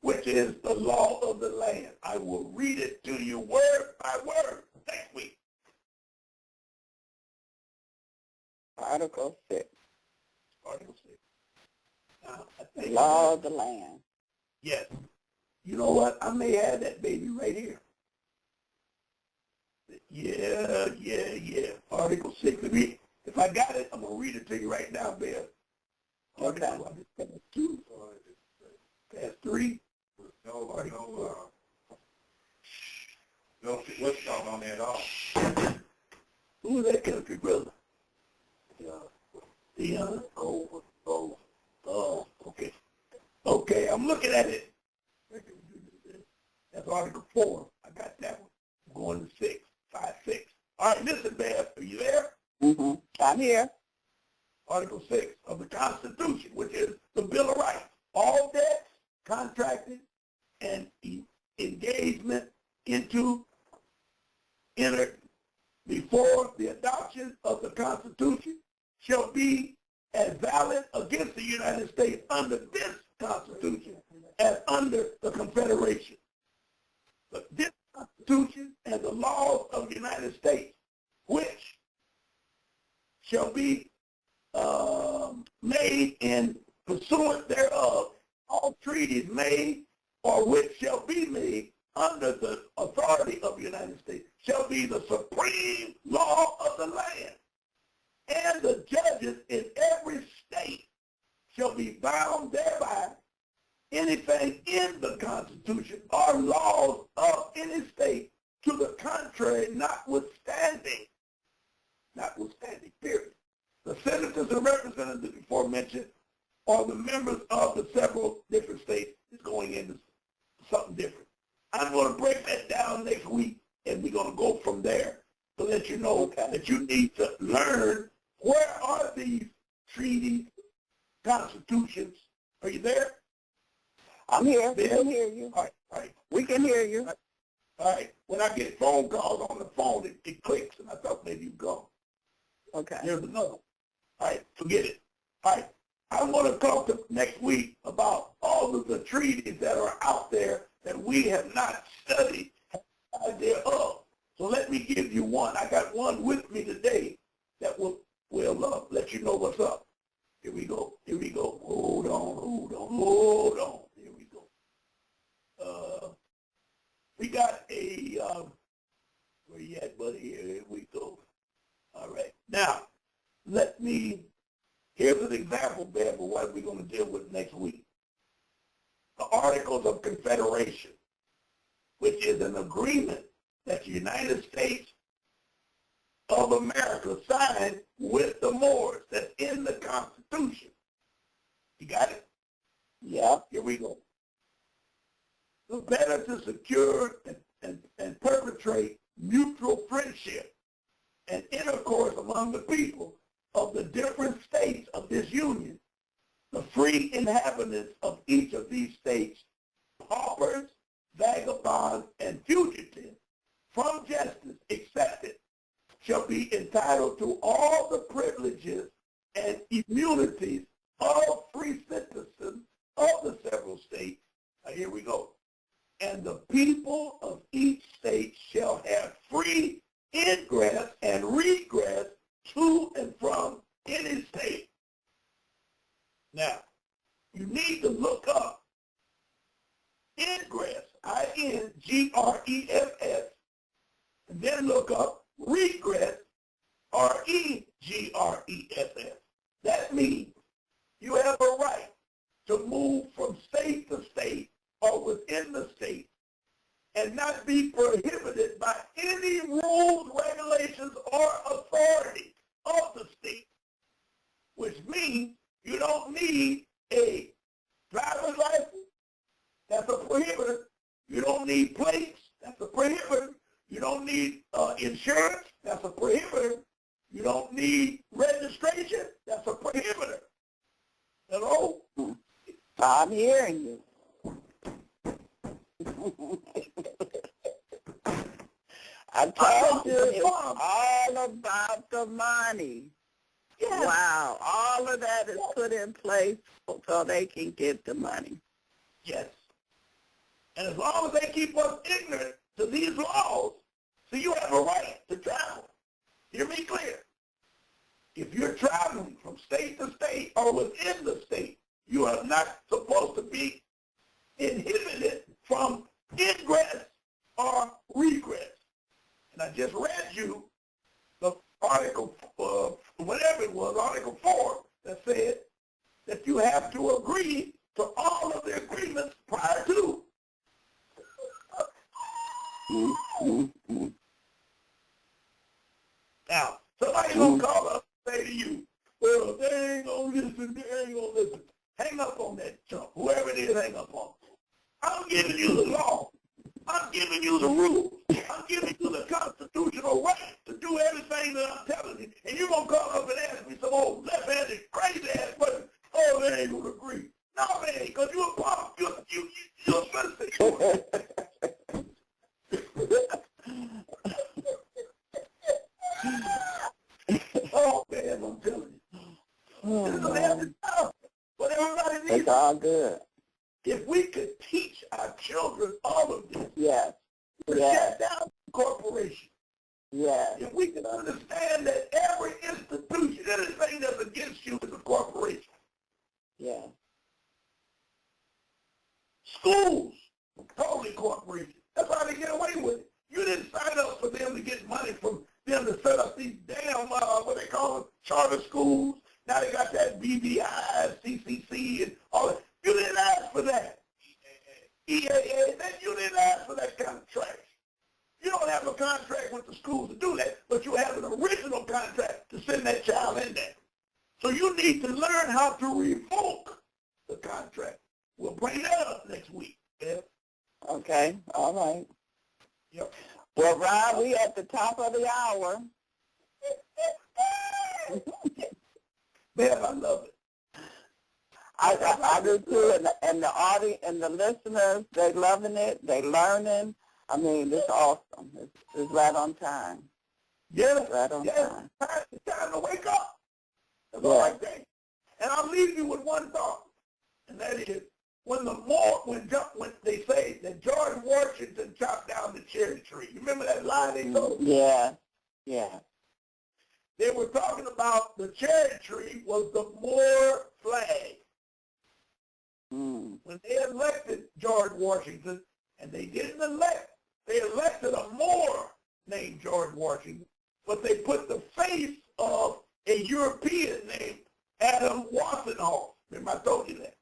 which is the law of the land. I will read it to you word by word next week. Article 6. Article 6. Now, I think law of the land. Yes. You know what? I may have that baby right here. Yeah. Article 6. If I got it, I'm going to read it to you right now, Bill. Okay. Article 2. Past 3. No, what's going on there at all? Who's that country brother? Dion? Oh, okay. Okay, I'm looking at it. That's Article 4. I got that one. I'm going to 6. 5, 6. All right, listen, Bev. Are you there? Mm-hmm. I'm here. Article 6 of the Constitution, which is the Bill of Rights. All debts, contracted, and engagement entered before the adoption of the Constitution shall be as valid against the United States under this Constitution as under the Confederation. But this Constitution and the laws of the United States, which shall be made in pursuant thereof, all treaties made or which shall be made under the authority of the United States shall be the supreme law of the land. And the judges in every state shall be bound thereby. Anything in the Constitution or laws of any state to the contrary notwithstanding, period. The senators and representatives before mentioned are the members of the several different states. It's going into something different. I'm going to break that down next week, and we're going to go from there to let you know that you need to learn where are these treaties, constitutions. Are you there? I'm here. Bill? We can hear you. All right. We can hear you. All right. When I get phone calls on the phone, it clicks, and I thought maybe you'd go. Okay. Here's another one. All right, forget it. All right. I'm going to talk next week about all of the treaties that are out there that we have not studied the idea of. So let me give you one. I got one with me today that will let you know what's up. Here we go. Hold on. Here we go. We got a, where you at, buddy? Here we go. All right. Now, here's an example, Bev, of what we're going to deal with next week. The Articles of Confederation, which is an agreement that the United States of America signed with the Moors that's in the Constitution. You got it? Yeah. Here we go. the better to secure and perpetrate mutual friendship and intercourse among the people of the different states of this union, the free inhabitants of each of these states, paupers, vagabonds, and fugitives, from justice accepted, shall be entitled to all the privileges and immunities of free citizens of the several states. Now here we go. And the people of each state shall have free ingress and regress to and from any state. Now, you need to look up ingress, I-N-G-R-E-S-S, and then look up regress, R-E-G-R-E-S-S. That means you have a right to move from state to state or within the state and not be prohibited by any rules, regulations, or authority of the state, which means you don't need a driver's license. That's a prohibitor. You don't need plates. That's a prohibitor. You don't need insurance. That's a prohibitor. You don't need registration. That's a prohibitor. Hello? I'm hearing you. I told you it's all about the money. Yes. Wow. All of that is put in place so they can get the money. Yes. And as long as they keep us ignorant to these laws, so you have a right to travel. Hear me clear. If you're traveling from state to state or within the state, you are not supposed to be inhibited from ingress or regress. And I just read you the article, whatever it was, Article 4, that said that you have to agree to all of the agreements prior to. Now, somebody's going to call up and say to you, well, they ain't going to listen, they ain't going to listen. Hang up on that chump. Whoever it is, hang up on. I'm giving you the law. I'm giving you the rules. I'm giving you the constitutional right to do everything that I'm telling you. And you're going to call up and ask me some old left-handed, crazy-ass question. Oh, they ain't going to agree. No, man, because you're a punk. You're a citizen. Oh, man, I'm telling you. But everybody needs it's all good. If we could teach our children all of this, yes, to shut down the corporation. Yes. If we could understand that every institution, anything that's against you is a corporation. Yeah. Schools, totally corporation. That's how they get away with it. You didn't sign up for them to get money from them to set up these damn, what they call them, charter schools. Now they got that BVI, CCC, and all that. You didn't ask for that. EAA, you didn't ask for that kind of trash. You don't have a contract with the schools to do that, but you have an original contract to send that child in there. So you need to learn how to revoke the contract. We'll bring that up next week. Yeah? Okay, all right. Yep. Well, Ron, we at the top of the hour. Man, I love it. I do too, and the audience and the listeners, they loving it, they learning. I mean, it's awesome. It's right on time. Yes, right on time. It's time to wake up. That's all I say. And I'll leave you with one thought, and that is when they say that George Washington chopped down the cherry tree. You remember that line they told? Yeah, yeah. They were talking about the cherry tree was the Moor flag. When they elected George Washington, and they didn't elect, they elected a Moor named George Washington, but they put the face of a European named Adam Wassenhoff. Remember I told you that?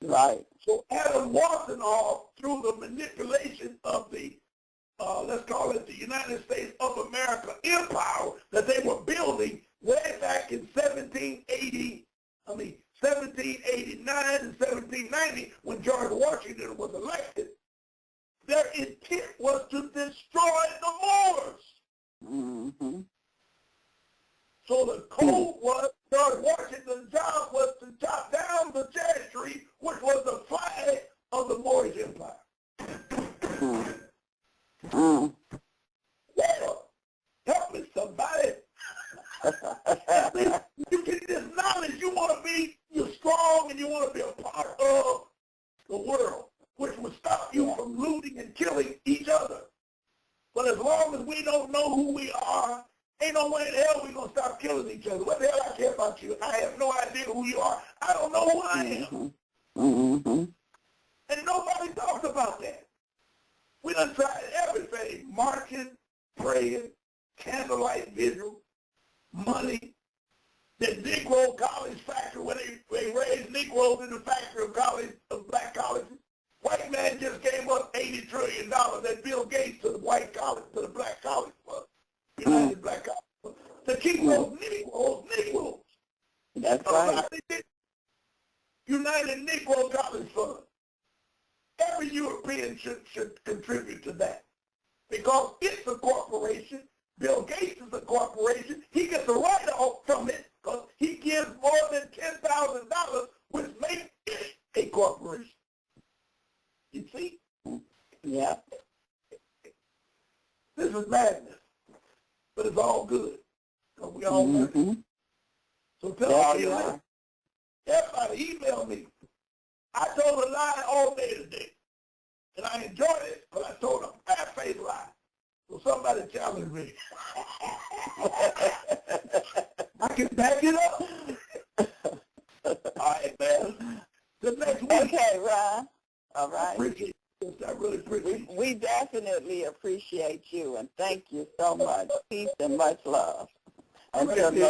Right. So Adam Wassenhoff, through the manipulation of the, let's call it the United States of America empire that they were building way back in 1789 and 1790 when George Washington was elected, their intent was to destroy the Moors. Mm-hmm. So the code was, George Washington's job was to chop down the cherry tree, which was the flag of the Moorish Empire. Mm. Well, help me somebody. You get this knowledge, you're strong and you want to be a part of the world, which will stop you from looting and killing each other. But as long as we don't know who we are, ain't no way in hell we're going to stop killing each other. What the hell I care about you? I have no idea who you are. I don't know who I am. Mm-hmm. And nobody talks about that. We done tried everything. Marching, praying, candlelight vigil, money, the Negro college factory, where they raised Negroes in the factory of black colleges. White man just gave up $80 trillion that Bill Gates to the white college, to the black college fund, United Black College Fund, to keep those Negroes. That's right. United Negro College Fund. Every European should contribute to that because it's a corporation. Bill Gates is a corporation. He gets a write-off from it because he gives more than $10,000, which makes it a corporation. You see? Yeah. This is madness, but it's all good because we all learn. So tell all you are. Everybody email me. I told a lie all day today, and I enjoyed it, but I told a fat-faced lie. So somebody challenge me. I can back it up. All right, man. The next week. Okay, Ron. All right. I appreciate this. I really appreciate it. We definitely appreciate you, and thank you so much. Peace and much love. Until